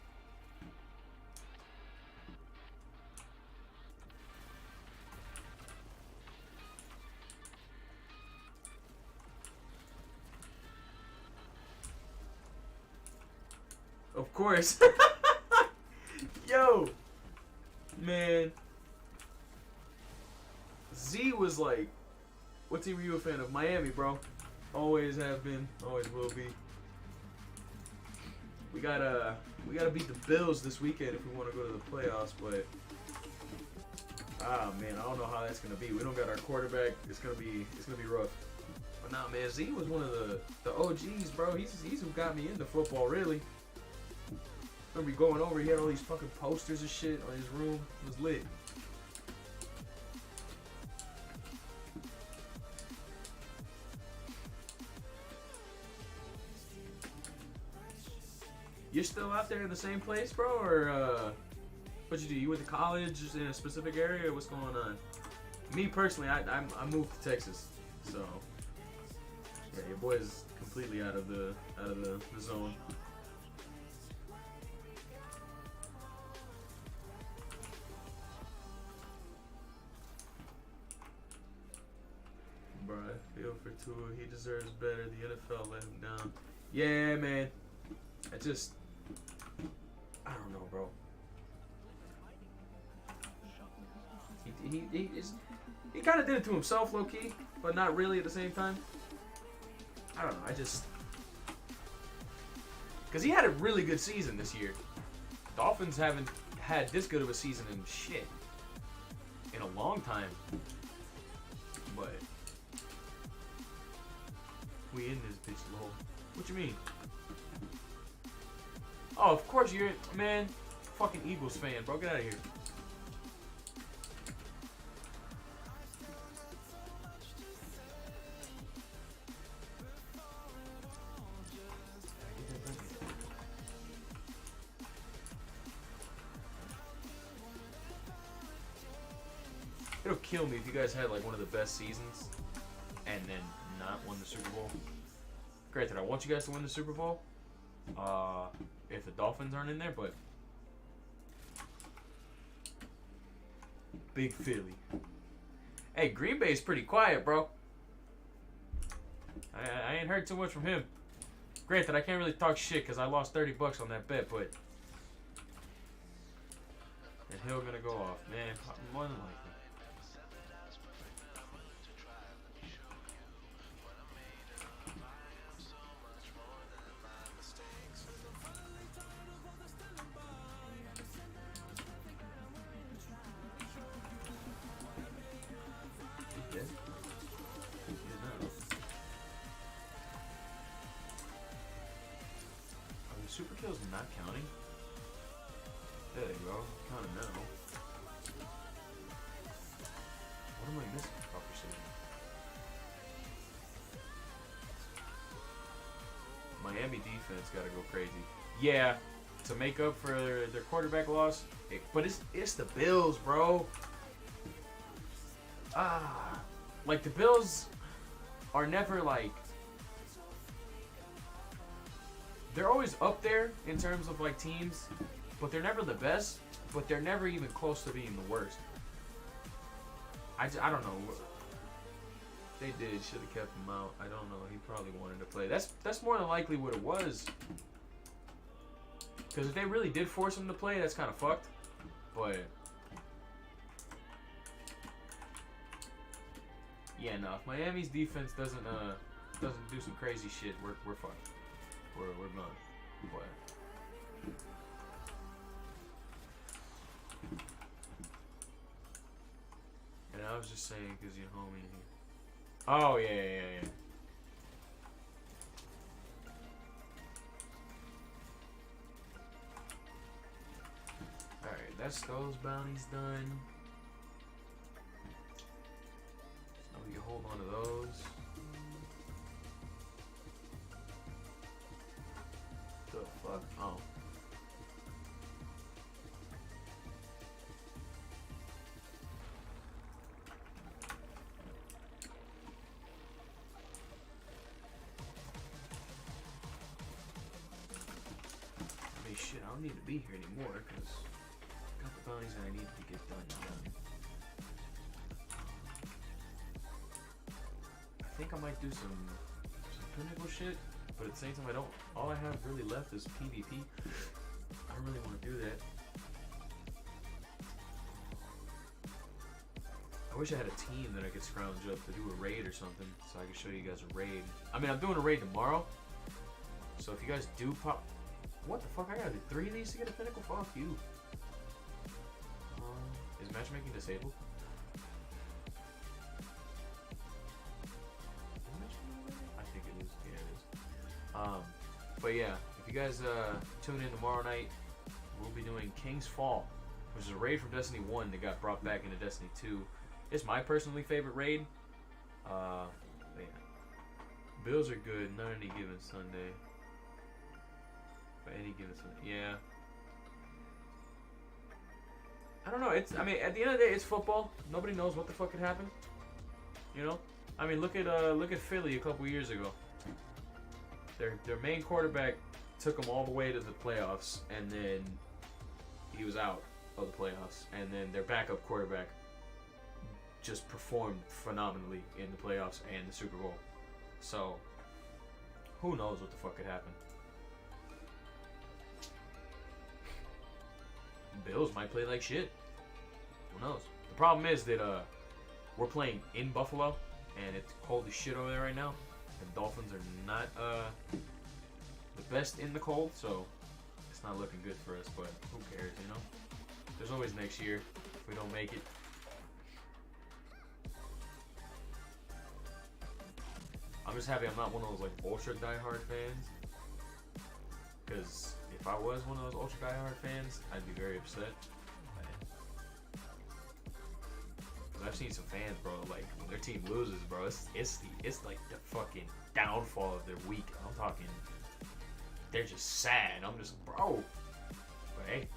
Of course. Yo, man. Z was like, what team were you a fan of? Miami, bro. Always have been, always will be. We gotta beat the Bills this weekend if we want to go to the playoffs, but man, I don't know how that's gonna be. We don't got our quarterback. It's gonna be rough. But nah, man, Z was one of the OGs, bro. He's who got me into football, really. Remember going over, he had all these fucking posters and shit on his room. It was lit. You're still out there in the same place, bro? Or what'd you do? You went to college in a specific area? What's going on? Me personally, I moved to Texas, so yeah, your boy is completely out of the zone. Bro, I feel for Tua. He deserves better. The NFL let him down. Yeah, man. I don't know, bro. He kind of did it to himself, low key, but not really at the same time. I don't know. Because he had a really good season this year. Dolphins haven't had this good of a season in shit in a long time. But we in this bitch low. What you mean? Oh, of course you're, man, fucking Eagles fan, bro. Get out of here. It'll kill me if you guys had like one of the best seasons and then not won the Super Bowl. Granted, I want you guys to win the Super Bowl. If the Dolphins aren't in there, but big Philly. Hey, Green Bay's pretty quiet, bro. I ain't heard too much from him. Granted, I can't really talk shit because I lost $30 on that bet, but and Hill gonna go off, man. More than likely. super kills not counting? There you go. Counting now. What am I missing? Oh, precision. Miami defense gotta go crazy. Yeah, to make up for their quarterback loss. But it's the Bills, bro. Like the Bills are never like. They're always up there in terms of like teams, but they're never the best. But they're never even close to being the worst. I don't know. They did. Should have kept him out. I don't know. He probably wanted to play. That's more than likely what it was. Because if they really did force him to play, that's kind of fucked. But yeah, no. If Miami's defense doesn't do some crazy shit, we're fucked. We're gone. But and I was just saying because you're homie. Oh yeah. Alright, that's those bounties done. So we can hold on to those. The fuck? Oh. I mean, shit, I don't need to be here anymore because I got the bounties that I need to get done. I think I might do some pinnacle shit, but at the same time, I don't. All I have really left is PvP. I don't really want to do that. I wish I had a team that I could scrounge up to do a raid or something, so I could show you guys a raid. I mean, I'm doing a raid tomorrow, so if you guys do pop. What the fuck? I gotta do 3 of these to get a pinnacle? Fuck you. Is matchmaking disabled? I think it is. Yeah, it is. But yeah, if you guys tune in tomorrow night, we'll be doing King's Fall, which is a raid from Destiny 1 that got brought back into Destiny 2. It's my personally favorite raid. Yeah. Bills are good, not any given Sunday. But any given Sunday, yeah. I don't know. I mean, at the end of the day, it's football. Nobody knows what the fuck could happen. You know. I mean, look at Philly a couple years ago. Their main quarterback took them all the way to the playoffs, and then he was out of the playoffs. And then their backup quarterback just performed phenomenally in the playoffs and the Super Bowl. So, who knows what the fuck could happen? Bills might play like shit. Who knows? The problem is that we're playing in Buffalo, and it's cold as shit over there right now. The Dolphins are not the best in the cold, so it's not looking good for us. But who cares, you know? There's always next year if we don't make it. I'm just happy I'm not one of those like ultra diehard fans. Because if I was one of those ultra diehard fans, I'd be very upset. Because I've seen some fans, bro, like when their team loses, bro, it's like the fucking downfall of their week. I'm talking, they're just sad. I'm just, bro. But hey.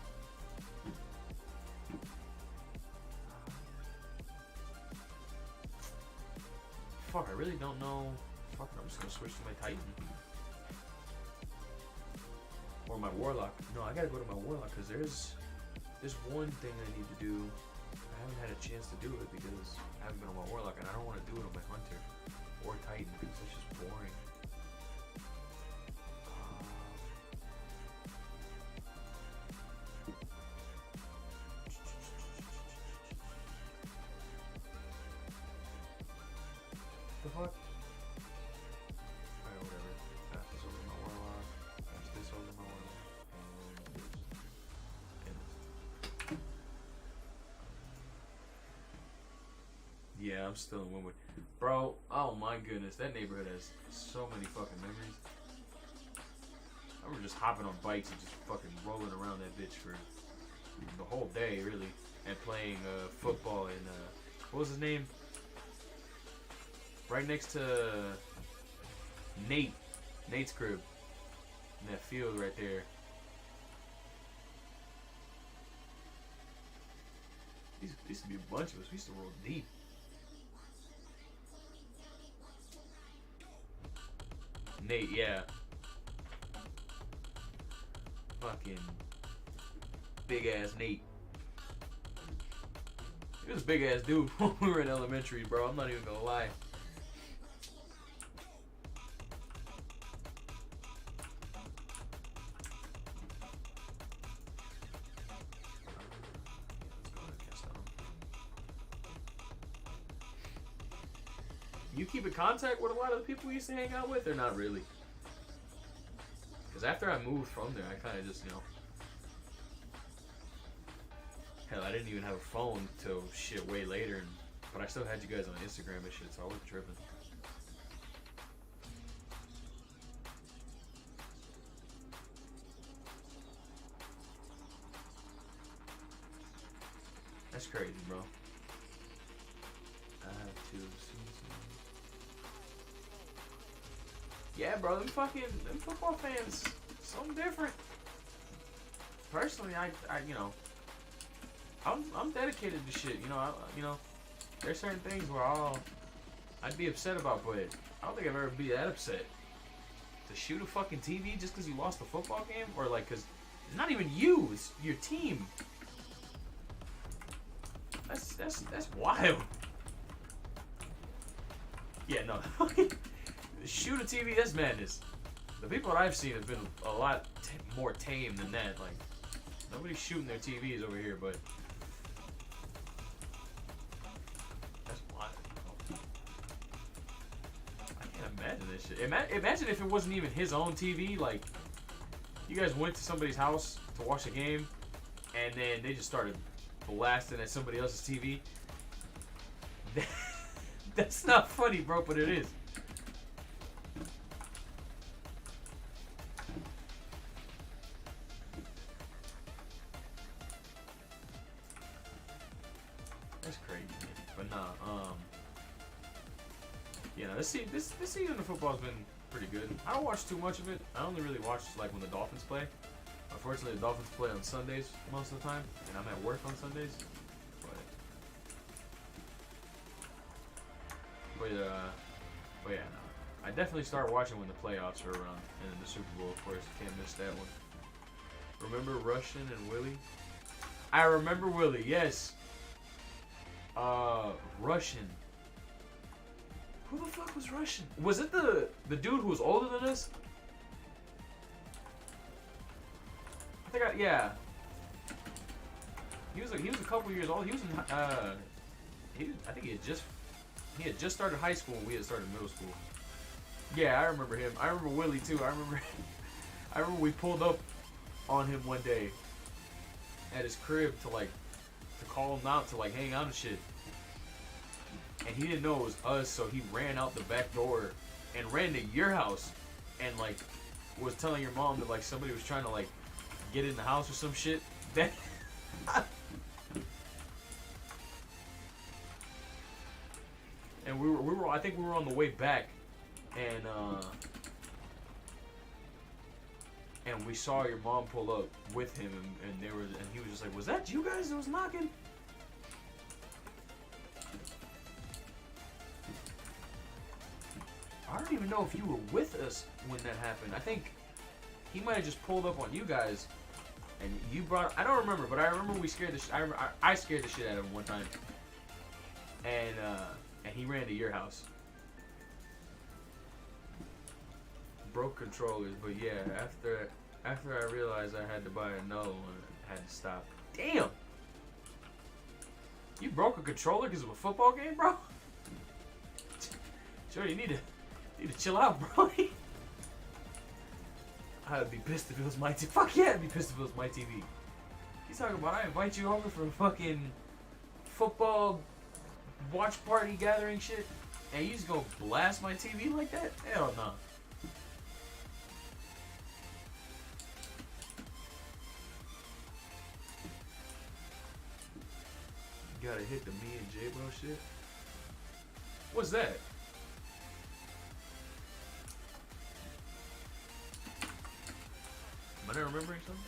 Fuck, I really don't know. Fuck, I'm just gonna switch to my Titan. Or my Warlock. No, I gotta go to my Warlock because there's one thing I need to do. I haven't had a chance to do it because I haven't been on my Warlock, and I don't want to do it on my Hunter or Titan because it's just boring. The fuck? Alright, whatever. Pass this over to my Warlock. Pass this over to my Warlock. And this. Yeah, I'm still in Winwood. Bro, oh my goodness. That neighborhood has so many fucking memories. I remember just hopping on bikes and just fucking rolling around that bitch for the whole day, really, and playing football in what was his name? Right next to Nate's crib, in that field right there. There used to be a bunch of us. We used to roll deep. Nate, yeah. Fucking big ass Nate. He was a big ass dude when we were in elementary, bro. I'm not even gonna lie. You keep in contact with a lot of the people you used to hang out with, or not really? Because after I moved from there, I kind of just, you know, hell, I didn't even have a phone till shit way later, but I still had you guys on Instagram and shit, so I wasn't tripping. That's crazy, bro. I have to see some. Yeah, bro, them football fans, something different. Personally, I you know, I'm dedicated to shit. You know, there's certain things where I'd be upset about, but I don't think I've ever be that upset to shoot a fucking TV just because you lost a football game, or like, cause it's not even you, it's your team. That's wild. Yeah, no. Shoot a TV, that's madness. The people that I've seen have been a lot more tame than that. Like, nobody's shooting their TVs over here, but that's wild. I can't imagine this shit. Imagine if it wasn't even his own TV. Like, you guys went to somebody's house to watch a game, and then they just started blasting at somebody else's TV. That's not funny, bro, but it is. That's crazy, man. But nah, you know, this season of football's been pretty good. I don't watch too much of it. I only really watch like when the Dolphins play. Unfortunately, the Dolphins play on Sundays most of the time, and I'm at work on Sundays. But yeah, no. I definitely start watching when the playoffs are around, and then the Super Bowl, of course. Can't miss that one. Remember Russian and Willie? I remember Willie, yes. Russian. Who the fuck was Russian? Was it the dude who was older than us? I think yeah. He was a couple years old. He was in I think he had just started high school and we had started middle school. Yeah, I remember him. I remember Willie too. I remember we pulled up on him one day at his crib to call him out to like hang out and shit. And he didn't know it was us, so he ran out the back door and ran to your house and like was telling your mom that like somebody was trying to like get in the house or some shit. That and we were I think we were on the way back, and we saw your mom pull up with him, and he was just like, "Was that you guys that was knocking?" I don't even know if you were with us when that happened. I think he might have just pulled up on you guys, and you brought. I don't remember, but I remember we scared the. I scared the shit out of him one time, and he ran to your house. Broke controllers, but yeah, after I realized I had to buy another one, I had to stop. Damn! You broke a controller because of a football game, bro? Sure, you need to chill out, bro. I'd be pissed if it was my TV. Fuck yeah, I'd be pissed if it was my TV. He's talking about I invite you over for a fucking football watch party gathering shit, and you just gonna blast my TV like that? Hell no. gotta hit the me and J bro shit. What's that? Am I not remembering something?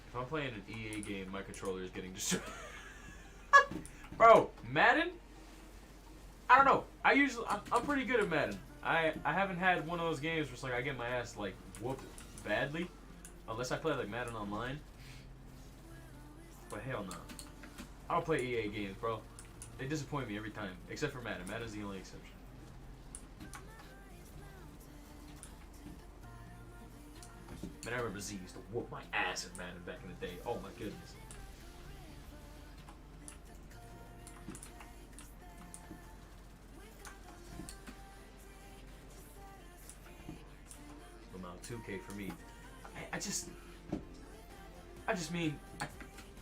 If I'm playing an EA game, my controller is getting destroyed. Bro, Madden? I don't know. I'm pretty good at Madden. I haven't had one of those games where it's like I get my ass like whooped badly, unless I play like Madden Online. But hell no. I don't play EA games, bro. They disappoint me every time, except for Madden. Madden's the only exception. Man, I remember Z used to whoop my ass in Madden back in the day. Oh my goodness. Well, now 2K for me. I just mean,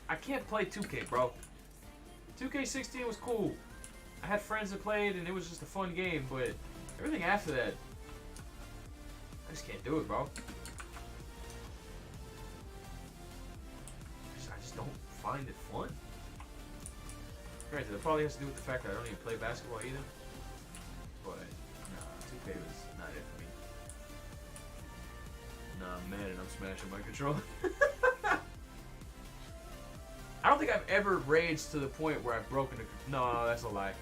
I can't play 2K, bro. 2K16 was cool. I had friends that played, and it was just a fun game, but everything after that, I just can't do it, bro. I just don't find it fun. Granted, it probably has to do with the fact that I don't even play basketball either. But, nah, 2K was not it for me. Nah, man, and I'm smashing my controller. I don't think I've ever raged to the point where I've broken a... No, that's a lie.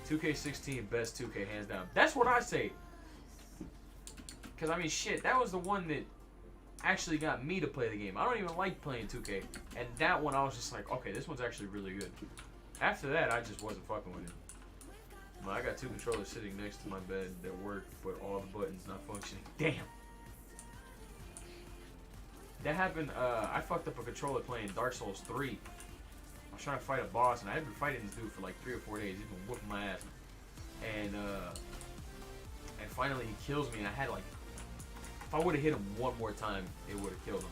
2K16, best 2K, hands down. That's what I say. Because, I mean, shit, that was the one that actually got me to play the game. I don't even like playing 2K. And that one, I was just like, okay, this one's actually really good. After that, I just wasn't fucking with it. Well, I got two controllers sitting next to my bed that work, but all the buttons not functioning. Damn. That happened, I fucked up a controller playing Dark Souls 3. I was trying to fight a boss, and I had been fighting this dude for like 3 or 4 days. He's been whooping my ass. And finally he kills me, and I had like... If I would have hit him one more time, it would have killed him.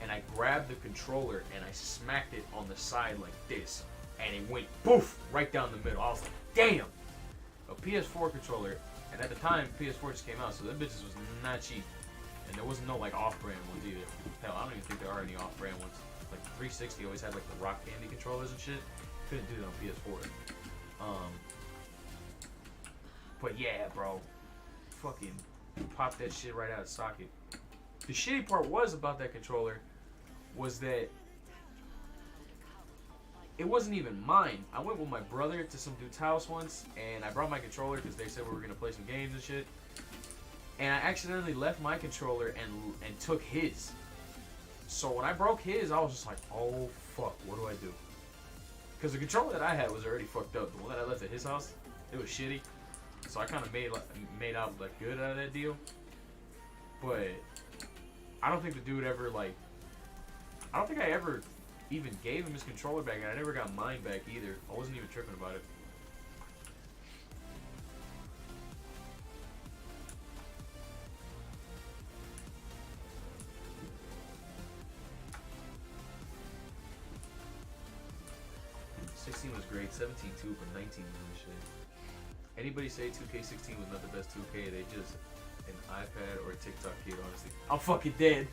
And I grabbed the controller, and I smacked it on the side like this. And it went poof right down the middle. I was like, damn! A PS4 controller, and at the time, PS4 just came out, so them bitches was not cheap. And there wasn't no like off-brand ones either. Hell, I don't even think there are any off-brand ones. Like the 360 always had like the Rock Candy controllers and shit. Couldn't do it on PS4. But yeah, bro, fucking pop that shit right out of socket. The shitty part was about that controller was that it wasn't even mine. I went with my brother to some dude's house once, and I brought my controller because they said we were gonna play some games and shit. And I accidentally left my controller and took his. So when I broke his, I was just like, oh fuck, what do I do? Because the controller that I had was already fucked up. The one that I left at his house, it was shitty. So I kind of made out like good out of that deal. But I don't think the dude ever like. I don't think I ever even gave him his controller back, and I never got mine back either. I wasn't even tripping about it. Was great, 17 too, but 19 was shit. Anybody say 2K16 was not the best 2K, they just an iPad or a TikTok kid, honestly. I'm fucking dead.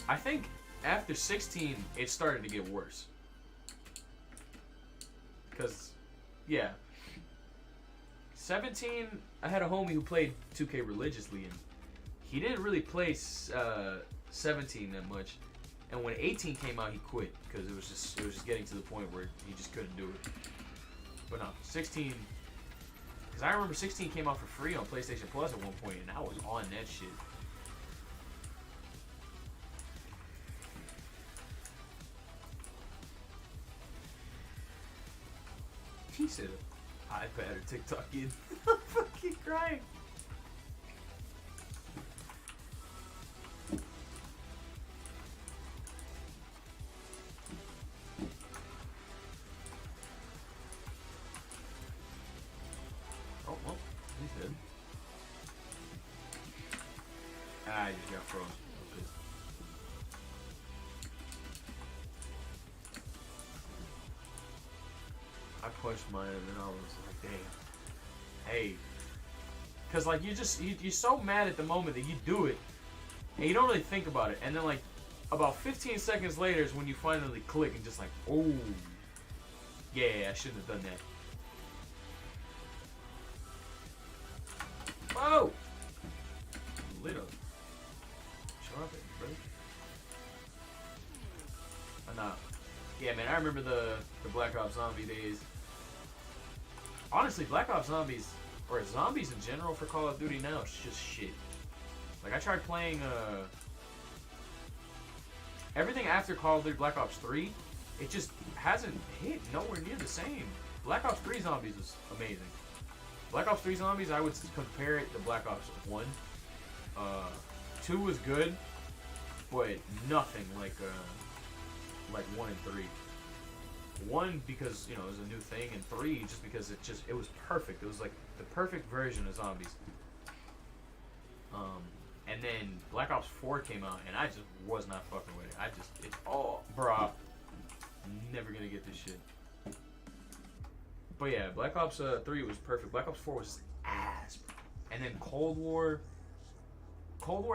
I think after 16, it started to get worse. Because, yeah. 17, I had a homie who played 2K religiously, and he didn't really play 17 that much, and when 18 came out, he quit because it was just getting to the point where he just couldn't do it. But no, 16, because I remember 16 came out for free on PlayStation Plus at one point, and I was on that shit. He said iPad or TikTok kid. I'm fucking crying. I froze. Okay. I pushed mine and then I was like, damn. Hey. Cause like you're so mad at the moment that you do it and you don't really think about it. And then like about 15 seconds later is when you finally click and just like, oh yeah, I shouldn't have done that. Whoa! Lit up. Sharp it, bro. Nah. Yeah, man, I remember the Black Ops Zombie days. Honestly, Black Ops Zombies, or zombies in general for Call of Duty now, it's just shit. Like, I tried playing, everything after Call of Duty Black Ops 3, it just hasn't hit nowhere near the same. Black Ops 3 Zombies was amazing. Black Ops 3 Zombies, I would compare it to Black Ops 1. 2 was good, but nothing like 1 and 3. 1 because, you know, it was a new thing, and 3 just because it was perfect. It was like the perfect version of zombies. And then Black Ops 4 came out, and I just was not fucking with it. Bruh, never gonna get this shit. But yeah, Black Ops 3 was perfect. Black Ops 4 was ass, bro. And then Cold War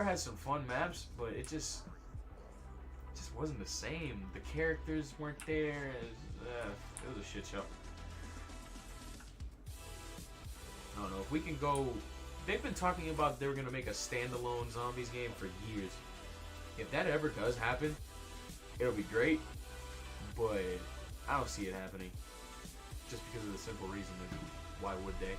had some fun maps, but it just wasn't the same. The characters weren't there. It was a shit show. I don't know if we can go. They've been talking about they were gonna make a standalone zombies game for years. If that ever does happen, it'll be great. But I don't see it happening. Just because of the simple reason that why would they?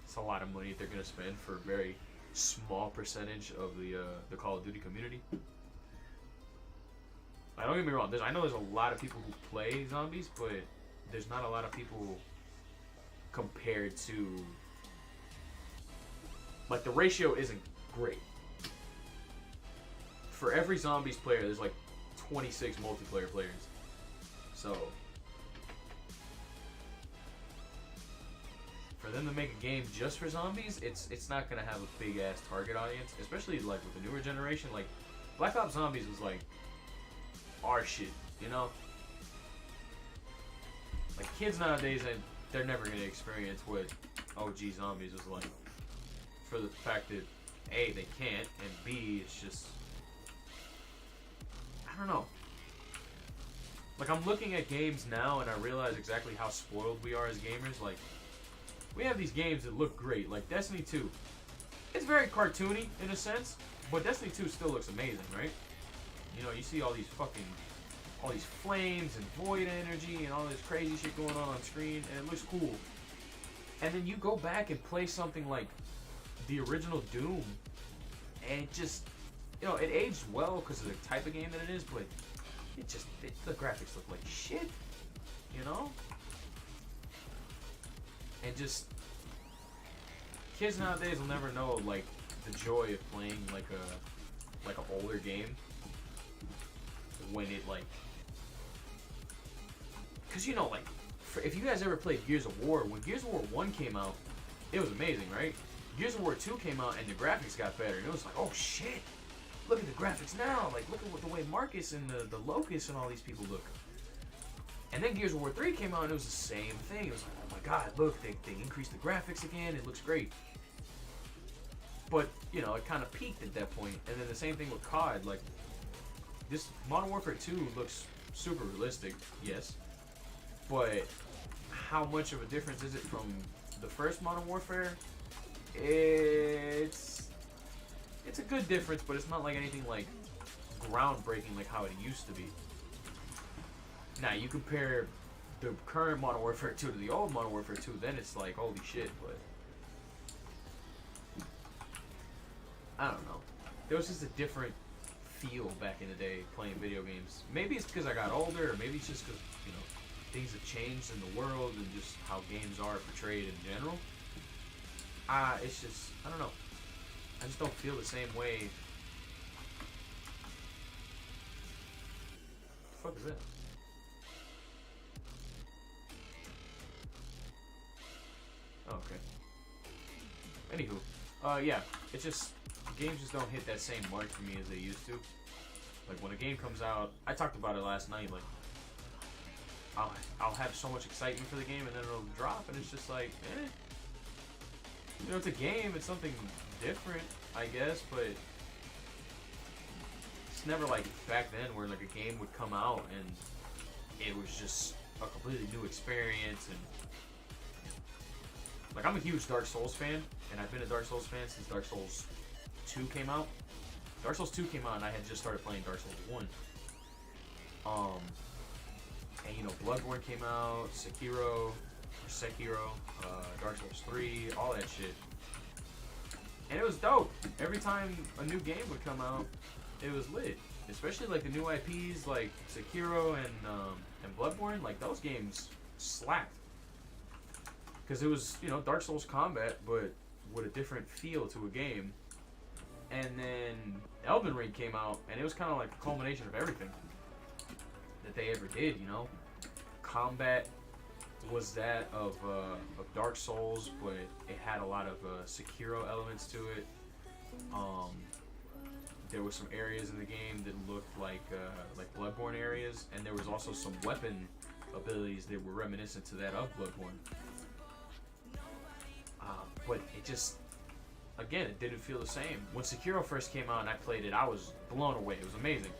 It's a lot of money they're gonna spend for a very small percentage of the Call of Duty community. Don't get me wrong. I know there's a lot of people who play zombies, but there's not a lot of people compared to. Like, the ratio isn't great. For every zombies player, there's like 26 multiplayer players. So for them to make a game just for zombies, it's not gonna have a big ass target audience, especially like with the newer generation. Like Black Ops Zombies was like our shit, you know? Like kids nowadays, they're never gonna experience what OG Zombies was like, for the fact that A, they can't, and B, it's just, I don't know. Like, I'm looking at games now and I realize exactly how spoiled we are as gamers. Like, we have these games that look great, like Destiny 2. It's very cartoony in a sense, but Destiny 2 still looks amazing, right? You know, you see all these flames and void energy and all this crazy shit going on screen, and it looks cool. And then you go back and play something like the original Doom, and it just, you know, it aged well because of the type of game that it is, but the graphics look like shit, you know? And just, kids nowadays will never know, like, the joy of playing, like an older game when it, like, because, you know, like, if you guys ever played Gears of War, when Gears of War 1 came out, it was amazing, right? Gears of War 2 came out and the graphics got better, and it was like, oh shit, look at the graphics now, like, look at the way Marcus and the Locust and all these people look. And then Gears of War 3 came out and it was the same thing. It was like, oh my god, look, they increased the graphics again, it looks great. But, you know, it kind of peaked at that point. And then the same thing with COD, like, this Modern Warfare 2 looks super realistic, yes. But how much of a difference is it from the first Modern Warfare? It's a good difference, but it's not like anything like groundbreaking like how it used to be. Now, you compare the current Modern Warfare 2 to the old Modern Warfare 2, then it's like, holy shit, but I don't know. There was just a different feel back in the day playing video games. Maybe it's because I got older, or maybe it's just because, you know, things have changed in the world and just how games are portrayed in general. It's just, I don't know. I just don't feel the same way. What the fuck is that? Oh, okay. Anywho, yeah, it's just, games just don't hit that same mark for me as they used to. Like when a game comes out, I talked about it last night. Like I'll have so much excitement for the game, and then it'll drop, and it's just like, eh. You know, it's a game. It's something different, I guess, but it's never like back then where like a game would come out and it was just a completely new experience. And like, I'm a huge Dark Souls fan, and I've been a Dark Souls fan since Dark Souls 2 came out. Dark Souls 2 came out, and I had just started playing Dark Souls 1. And you know, Bloodborne came out, Sekiro, Dark Souls 3, all that shit. And it was dope. Every time a new game would come out, it was lit. Especially like the new IPs like Sekiro and Bloodborne, like those games slapped. Because it was, you know, Dark Souls combat, but with a different feel to a game. And then Elden Ring came out, and it was kind of like a culmination of everything that they ever did, you know? Combat was that of Dark Souls, but it had a lot of Sekiro elements to it. There were some areas in the game that looked like Bloodborne areas, and there was also some weapon abilities that were reminiscent to that of Bloodborne. But it just, again, it didn't feel the same. When Sekiro first came out and I played it, I was blown away. It was amazing.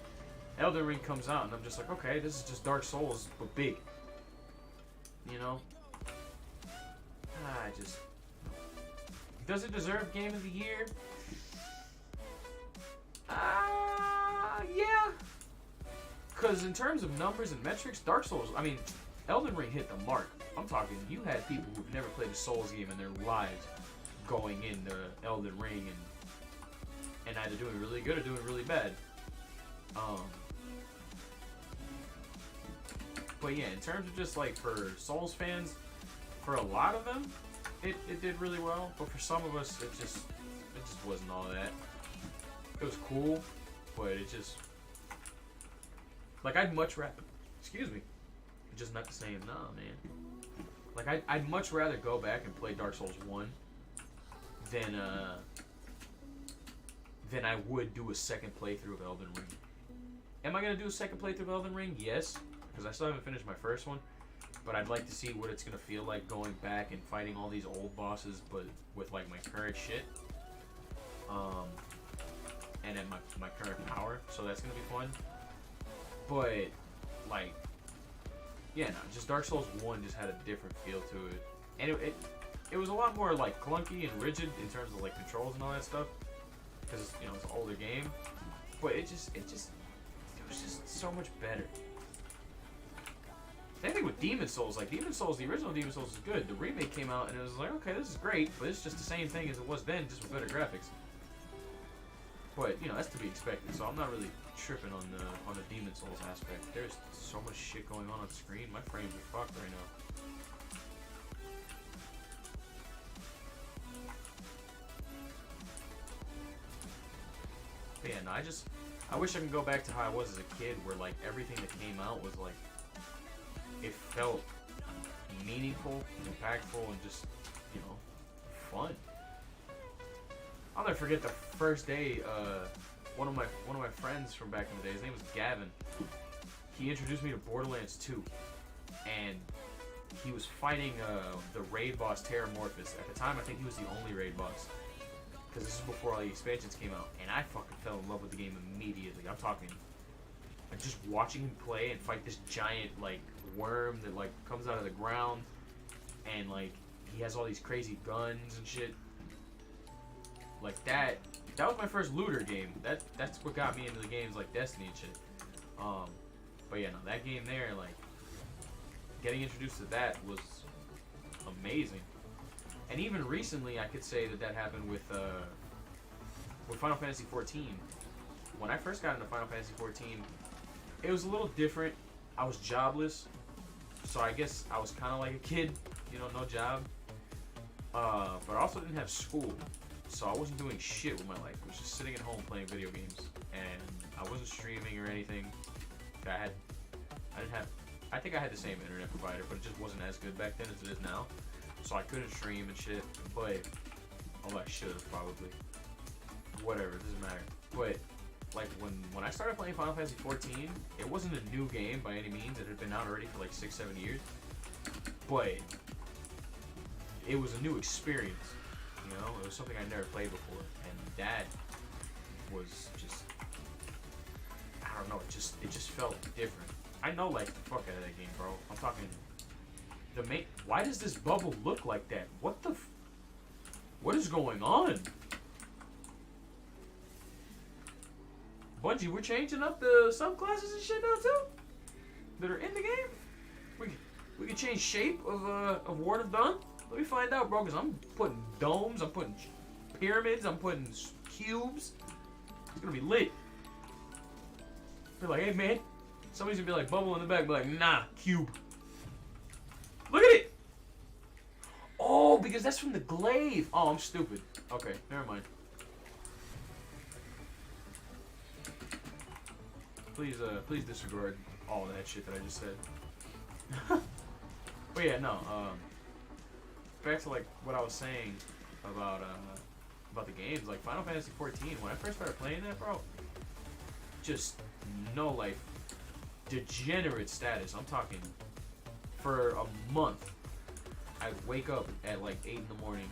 Elden Ring comes out and I'm just like, okay, this is just Dark Souls, but big. You know? Does it deserve Game of the Year? Yeah. Because in terms of numbers and metrics, Dark Souls, I mean, Elden Ring hit the mark. I'm talking, you had people who've never played a Souls game in their lives going into Elden Ring and either doing really good or doing really bad. But yeah, in terms of just like for Souls fans, for a lot of them, it did really well. But for some of us, it just wasn't all that. It was cool, but it just, like, I'd much rather, excuse me, just not the same. Nah, man. Like, I'd much rather go back and play Dark Souls 1 than I would do a second playthrough of Elden Ring. Am I gonna do a second playthrough of Elden Ring? Yes, because I still haven't finished my first one. But I'd like to see what it's gonna feel like going back and fighting all these old bosses, but with like my current shit, and at my current power. So that's gonna be fun. But like, yeah, no, just Dark Souls 1 just had a different feel to it, and it was a lot more like clunky and rigid in terms of like controls and all that stuff, because you know it's an older game. But it was just so much better. Same thing with Demon Souls. Like Demon Souls, the original Demon Souls is good. The remake came out and it was like, okay, this is great, but it's just the same thing as it was then, just with better graphics. But you know, that's to be expected. So I'm not really tripping on the Demon Souls aspect. There's so much shit going on screen. My frames are fucked right now. But yeah, no, I wish I could go back to how I was as a kid, where like everything that came out was like, it felt meaningful, impactful, and just, you know, fun. I'll never forget the first day. One of my friends from back in the day, his name was Gavin. He introduced me to Borderlands 2, and he was fighting the raid boss Terramorphous. At the time, I think he was the only raid boss, because this is before all the expansions came out, and I fucking fell in love with the game immediately. I'm talking, like, just watching him play and fight this giant like worm that like comes out of the ground, and like he has all these crazy guns and shit. Like that was my first looter game. That's what got me into the games like Destiny and shit. But yeah, no, that game there, like getting introduced to that was amazing. And even recently, I could say that happened with Final Fantasy 14. When I first got into Final Fantasy 14, it was a little different. I was jobless, so I guess I was kind of like a kid, you know, no job. But I also didn't have school, so I wasn't doing shit with my life. I was just sitting at home playing video games, and I wasn't streaming or anything. I think I had the same internet provider, but it just wasn't as good back then as it is now. So I couldn't stream and shit, but although I should have probably. whatever, it doesn't matter. But like when I started playing Final Fantasy 14, it wasn't a new game by any means. It had been out already for like 6-7 years. But it was a new experience. You know, it was something I never played before, and that was just, I don't know, it just felt different. I know like the fuck out of that game, bro. I'm talking why does this bubble look like that? What is going on? Bungie, we're changing up the subclasses and shit now too? That are in the game? We can change shape of Ward of Dawn? Let me find out, bro, because I'm putting domes, I'm putting pyramids, I'm putting cubes. It's gonna be lit. They're like, hey man, somebody's gonna be like, bubble in the back, be like, nah, cube. Look at it! Oh, because that's from the glaive. Oh, I'm stupid. Okay, never mind. Please disregard all of that shit that I just said. But yeah, no, back to like what I was saying about the games, like Final Fantasy 14, when I first started playing that, bro, just no life, degenerate status. I'm talking for a month. I'd wake up at like 8 in the morning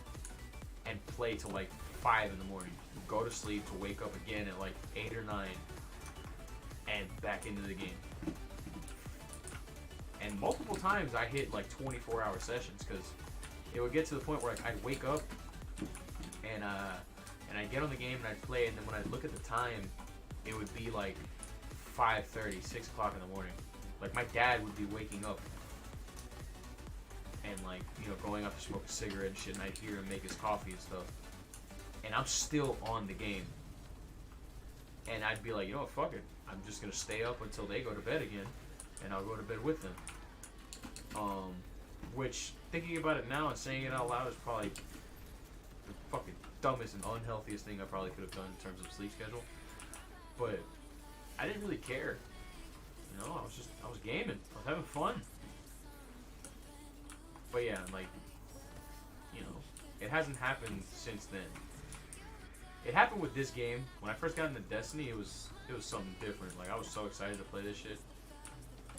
and play till like 5 in the morning. Go to sleep to wake up again at like 8 or 9 and back into the game. And multiple times I hit like 24-hour sessions because it would get to the point where I'd wake up and I'd get on the game and I'd play, and then when I'd look at the time, it would be like 5:30, 6 o'clock in the morning. Like my dad would be waking up and like, you know, going up to smoke a cigarette and shit, and I'd hear him make his coffee and stuff. And I'm still on the game. And I'd be like, you know what, fuck it. I'm just gonna stay up until they go to bed again, and I'll go to bed with them. Which, thinking about it now and saying it out loud, is probably the fucking dumbest and unhealthiest thing I probably could have done in terms of sleep schedule. But I didn't really care. You know, I was gaming. I was having fun. But yeah, like, you know, it hasn't happened since then. It happened with this game. When I first got into Destiny, it was something different. Like, I was so excited to play this shit.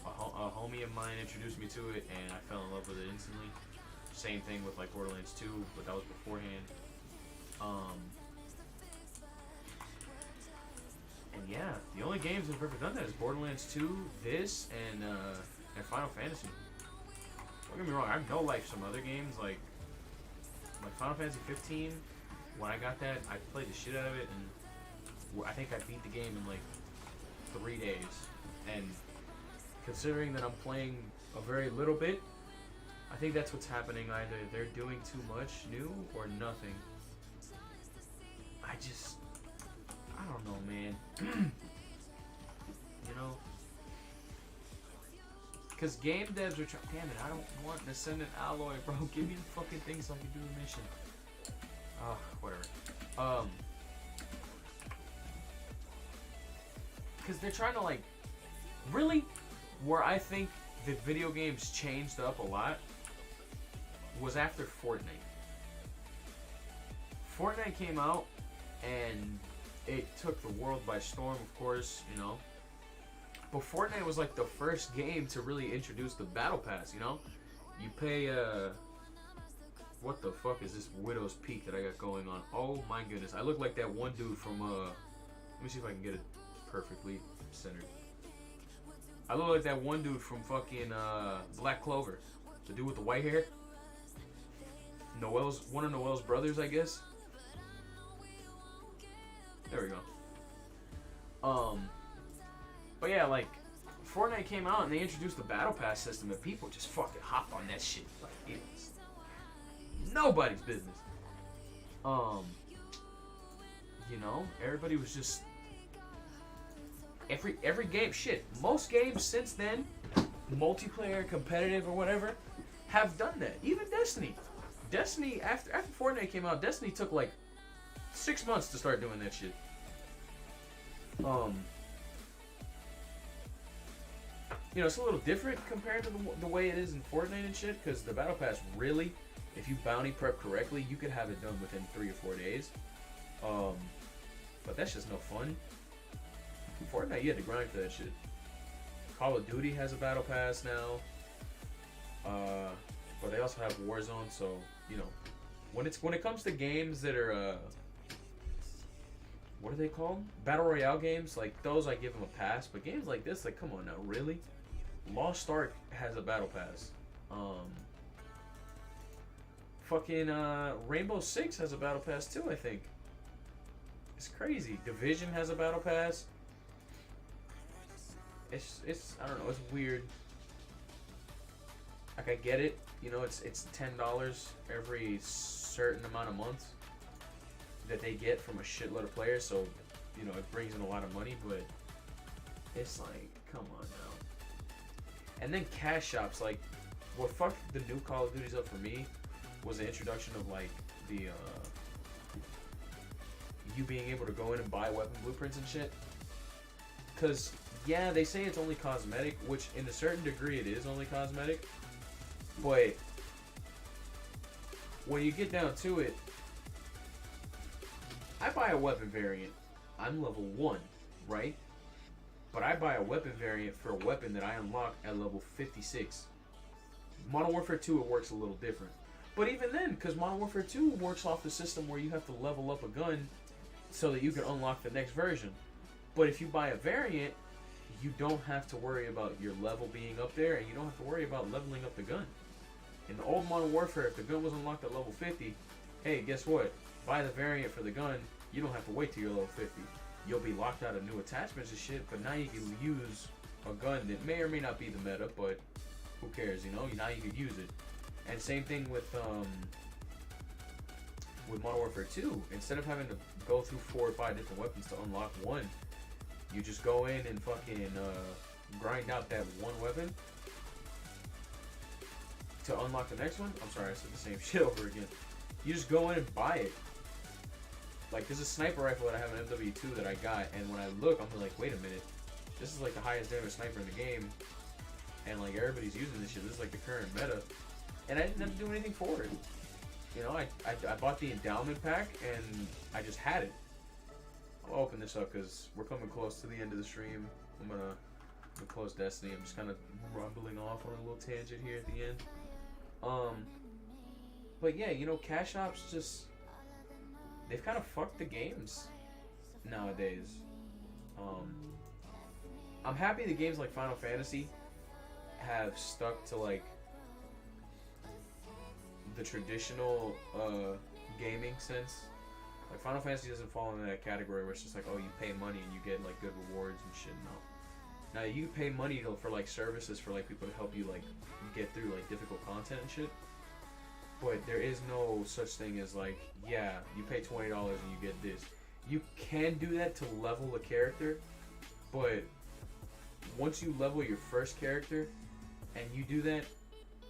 A homie of mine introduced me to it, and I fell in love with it instantly. Same thing with like Borderlands 2, but that was beforehand. And yeah, the only games that have ever done that is Borderlands 2, this, and Final Fantasy. Don't get me wrong, I've no life some other games like Final Fantasy 15. When I got that, I played the shit out of it, and I think I beat the game in like 3 days. And considering that I'm playing a very little bit, I think that's what's happening. Either they're doing too much new or nothing. I don't know, man. You know? Because game devs are trying. Damn it, I don't want an Ascendant Alloy, bro. Give me the fucking thing so I can do the mission. Whatever. Because they're trying to, like, really, where I think the video games changed up a lot was after Fortnite. Fortnite came out, and it took the world by storm, of course, you know. But Fortnite was, like, the first game to really introduce the Battle Pass, you know. You pay, what the fuck is this Widow's Peak that I got going on? Oh my goodness. I look like that one dude from, let me see if I can get it perfectly centered. I look like that one dude from fucking, Black Clover. The dude with the white hair. One of Noel's brothers, I guess. There we go. But yeah, like, Fortnite came out and they introduced the Battle Pass system, and people just fucking hopped on that shit like it's nobody's business. You know, everybody was just every game, shit. Most games since then, multiplayer, competitive, or whatever, have done that. Even Destiny. Destiny after Fortnite came out, Destiny took like 6 months to start doing that shit. You know, it's a little different compared to the way it is in Fortnite and shit, because the Battle Pass really, if you bounty prep correctly, you could have it done within 3 or 4 days. but that's just no fun. Fortnite, you had to grind for that shit. Call of Duty has a battle pass now. But they also have Warzone, so you know, when it comes to games that are what are they called? Battle Royale games, like those I give them a pass. But games like this, like come on now, really? Lost Ark has a battle pass. Fucking Rainbow Six has a battle pass too, I think. It's crazy. Division has a battle pass. It's I don't know, it's weird. Like I get it, you know, it's $10 every certain amount of months that they get from a shitload of players, so you know it brings in a lot of money, but it's like, come on now. And then cash shops, like what fucked the new Call of Duties up for me was the introduction of like the you being able to go in and buy weapon blueprints and shit. Cause yeah, they say it's only cosmetic, which in a certain degree it is only cosmetic. But when you get down to it, I buy a weapon variant. I'm level 1, right? But I buy a weapon variant for a weapon that I unlock at level 56. Modern Warfare 2, it works a little different. But even then, because Modern Warfare 2 works off the system where you have to level up a gun so that you can unlock the next version. But if you buy a variant, you don't have to worry about your level being up there, and you don't have to worry about leveling up the gun. In the old Modern Warfare, if the gun was unlocked at level 50, hey, guess what? Buy the variant for the gun, you don't have to wait till you're level 50. You'll be locked out of new attachments and shit, but now you can use a gun that may or may not be the meta, but who cares, you know? Now you can use it. And same thing with Modern Warfare 2. Instead of having to go through 4 or 5 different weapons to unlock one, you just go in and fucking grind out that one weapon to unlock the next one. I'm sorry, I said the same shit over again. You just go in and buy it. Like, there's a sniper rifle that I have an MW2 that I got, and when I look, I'm like, wait a minute. This is like the highest damage sniper in the game, and like everybody's using this shit. This is like the current meta, and I didn't have to do anything for it. You know, I bought the endowment pack, and I just had it. I'll open this up because we're coming close to the end of the stream. I'm gonna close Destiny. I'm just kind of rumbling off on a little tangent here at the end. But yeah, you know, cash shops just, they've kind of fucked the games nowadays. I'm happy the games like Final Fantasy have stuck to like the traditional gaming sense. Like Final Fantasy doesn't fall into that category where it's just like, oh, you pay money and you get like good rewards and shit. No. Now you pay money for like services for like people to help you like get through like difficult content and shit. But there is no such thing as like, yeah, you pay $20 and you get this. You can do that to level a character, but once you level your first character and you do that,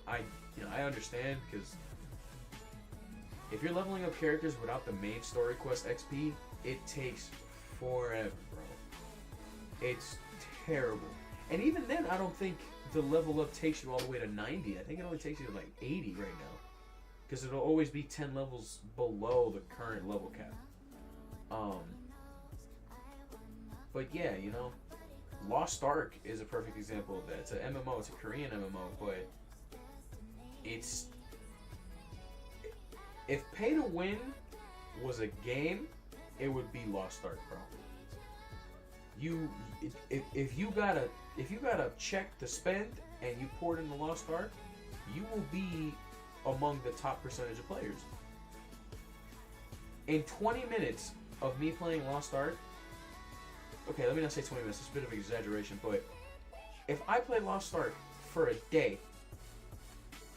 I understand, because if you're leveling up characters without the main story quest XP, it takes forever, bro. It's terrible. And even then, I don't think the level up takes you all the way to 90. I think it only takes you to like 80 right now. Because it'll always be 10 levels below the current level cap. But yeah, you know, Lost Ark is a perfect example of that. It's an MMO, it's a Korean MMO, but it's... If Pay to Win was a game, it would be Lost Ark, bro. If you got a check to spend and you pour it into Lost Ark, you will be among the top percentage of players. In 20 minutes of me playing Lost Ark, okay, let me not say 20 minutes, it's a bit of an exaggeration, but if I play Lost Ark for a day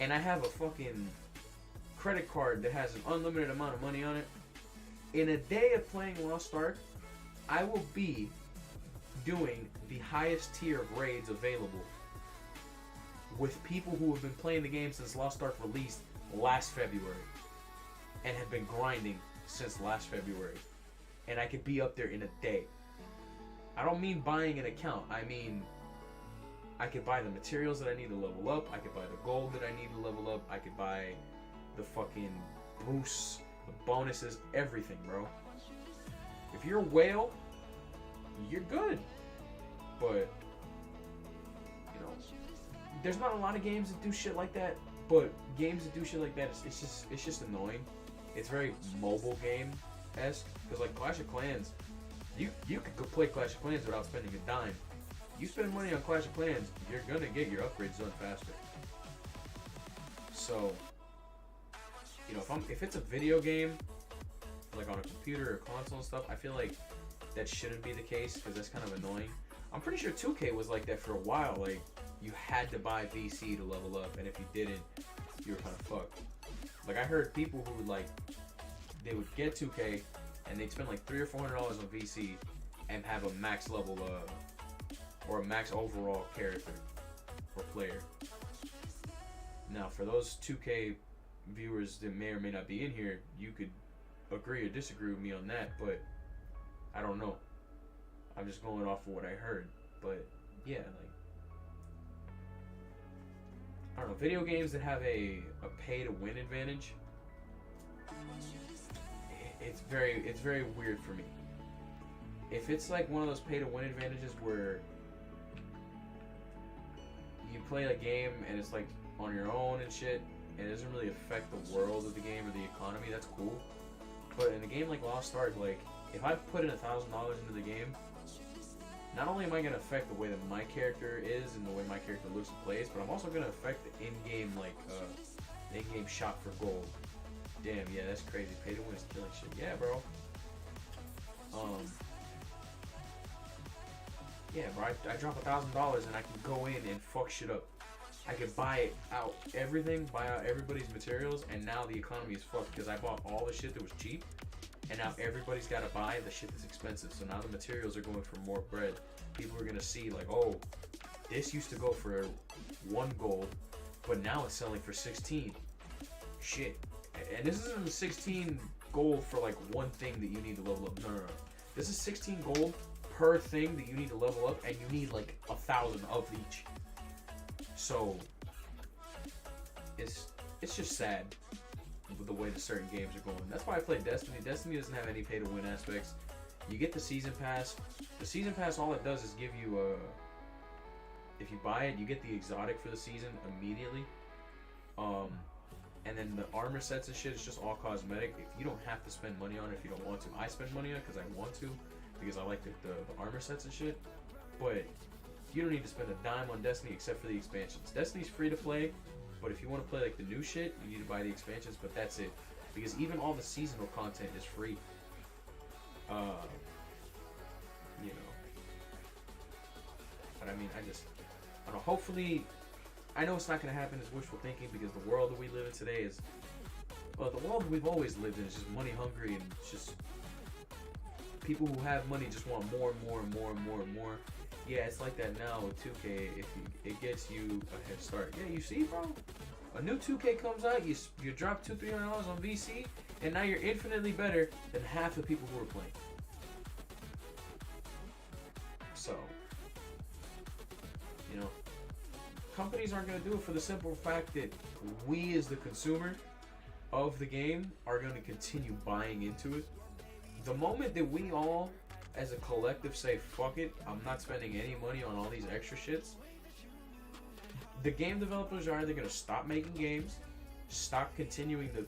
and I have a fucking credit card that has an unlimited amount of money on it, in a day of playing Lost Ark, I will be doing the highest tier of raids available with people who have been playing the game since Lost Ark released last February and have been grinding since last February, and I could be up there in a day. I don't mean buying an account, I mean I could buy the materials that I need to level up, I could buy the gold that I need to level up, I could buy the fucking boosts, the bonuses, everything, bro. If you're a whale, you're good. But you know, there's not a lot of games that do shit like that. But games that do shit like that, it's just annoying. It's very mobile game-esque. Because like Clash of Clans, you could go play Clash of Clans without spending a dime. You spend money on Clash of Clans, you're gonna get your upgrades done faster. So, you know, if it's a video game, like on a computer or console and stuff, I feel like that shouldn't be the case because that's kind of annoying. I'm pretty sure 2K was like that for a while. Like, you had to buy VC to level up, and if you didn't, you were kind of fucked. Like, I heard people who like they would get 2K and they'd spend like $300 or $400 on VC and have a max level or a max overall character or player. Now, for those 2K viewers that may or may not be in here, you could agree or disagree with me on that, but I don't know. I'm just going off of what I heard. But yeah, like, I don't know, video games that have a pay to win advantage, it's very weird for me. If it's like one of those pay to win advantages where you play a game and it's like on your own and shit, and it doesn't really affect the world of the game or the economy, that's cool. But in a game like Lost Ark, like, if I put in $1,000 into the game, not only am I going to affect the way that my character is and the way my character looks and plays, but I'm also going to affect the in-game, like, in-game shot for gold. Damn, yeah, that's crazy. Pay to win is killing shit. Yeah, bro. Yeah, bro, I drop $1,000 and I can go in and fuck shit up. I can buy out everything, buy out everybody's materials, and now the economy is fucked because I bought all the shit that was cheap, and now everybody's got to buy the shit that's expensive. So now the materials are going for more bread. People are gonna see like, oh, this used to go for 1 gold, but now it's selling for 16. Shit. And this isn't 16 gold for like one thing that you need to level up. No. This is 16 gold per thing that you need to level up, and you need like 1,000 of each. So it's just sad with the way that certain games are going. That's why I play Destiny. Destiny doesn't have any pay to win aspects. You get the season pass. The season pass, all it does is give you if you buy it, you get the exotic for the season immediately. And then the armor sets and shit is just all cosmetic. If you don't have to spend money on it if you don't want to. I spend money on it because I want to, because I like the armor sets and shit. But you don't need to spend a dime on Destiny except for the expansions. Destiny's free to play, but if you want to play like the new shit, you need to buy the expansions, but that's it. Because even all the seasonal content is free. You know. But I mean, I don't know, hopefully, I know it's not going to happen as wishful thinking because the world that we live in today is, well, the world that we've always lived in is just money hungry, and it's just people who have money just want more and more and more and more and more. Yeah, it's like that now with 2K. It gets you a head start. Yeah, you see, bro? A new 2K comes out, you drop $200-$300 on VC, and now you're infinitely better than half the people who are playing. So, you know, companies aren't going to do it for the simple fact that we as the consumer of the game are going to continue buying into it. The moment that we all as a collective say, fuck it, I'm not spending any money on all these extra shits, the game developers are either going to stop making games, stop continuing to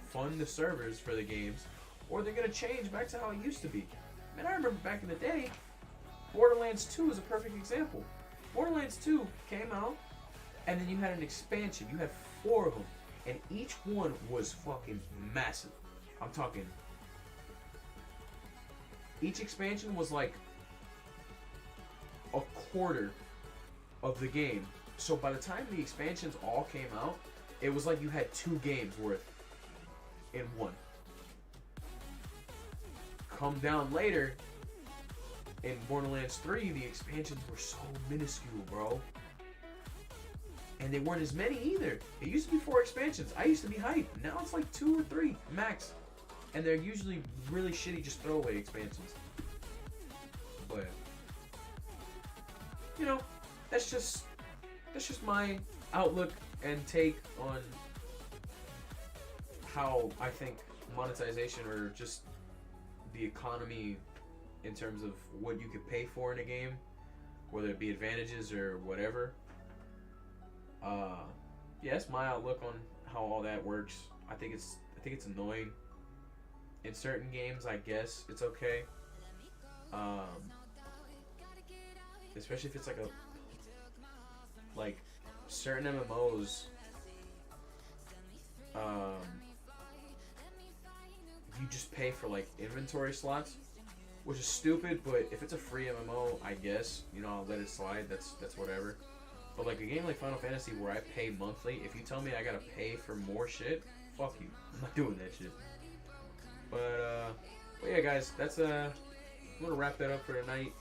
fund the servers for the games, or they're going to change back to how it used to be. Man, I remember back in the day, Borderlands 2 is a perfect example. Borderlands 2 came out, and then you had an expansion. You had 4 of them, and each one was fucking massive. I'm talking, each expansion was like a quarter of the game. So by the time the expansions all came out, it was like you had 2 games worth in one. Come down later, in Borderlands 3, the expansions were so minuscule, bro. And they weren't as many either. It used to be 4 expansions. I used to be hyped. Now it's like 2 or 3 max. And they're usually really shitty, just throwaway expansions. But, you know, that's just my outlook and take on how I think monetization, or just the economy in terms of what you could pay for in a game, whether it be advantages or whatever. Yeah, that's my outlook on how all that works. I think it's annoying. In certain games, I guess it's okay. Especially if it's like certain MMOs. You just pay for like inventory slots, which is stupid. But if it's a free MMO, I guess I'll let it slide. That's whatever. But like a game like Final Fantasy where I pay monthly, if you tell me I gotta pay for more shit, fuck you. I'm not doing that shit. But yeah, guys, that's I'm gonna wrap that up for tonight.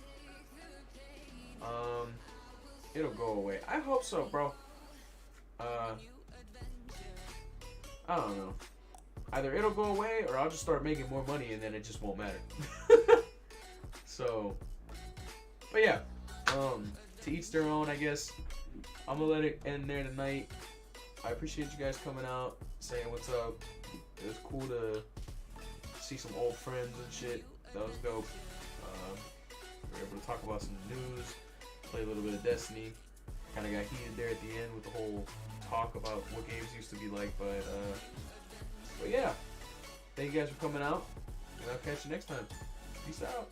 It'll go away. I hope so, bro. I don't know. Either it'll go away or I'll just start making more money and then it just won't matter. So, but yeah, to each their own, I guess. I'm gonna let it end there tonight. I appreciate you guys coming out, saying what's up. It was cool to see some old friends and shit. That was dope. We were able to talk about some news, play a little bit of Destiny. Kind of got heated there at the end with the whole talk about what games used to be like, but yeah. Thank you guys for coming out, and I'll catch you next time. Peace out.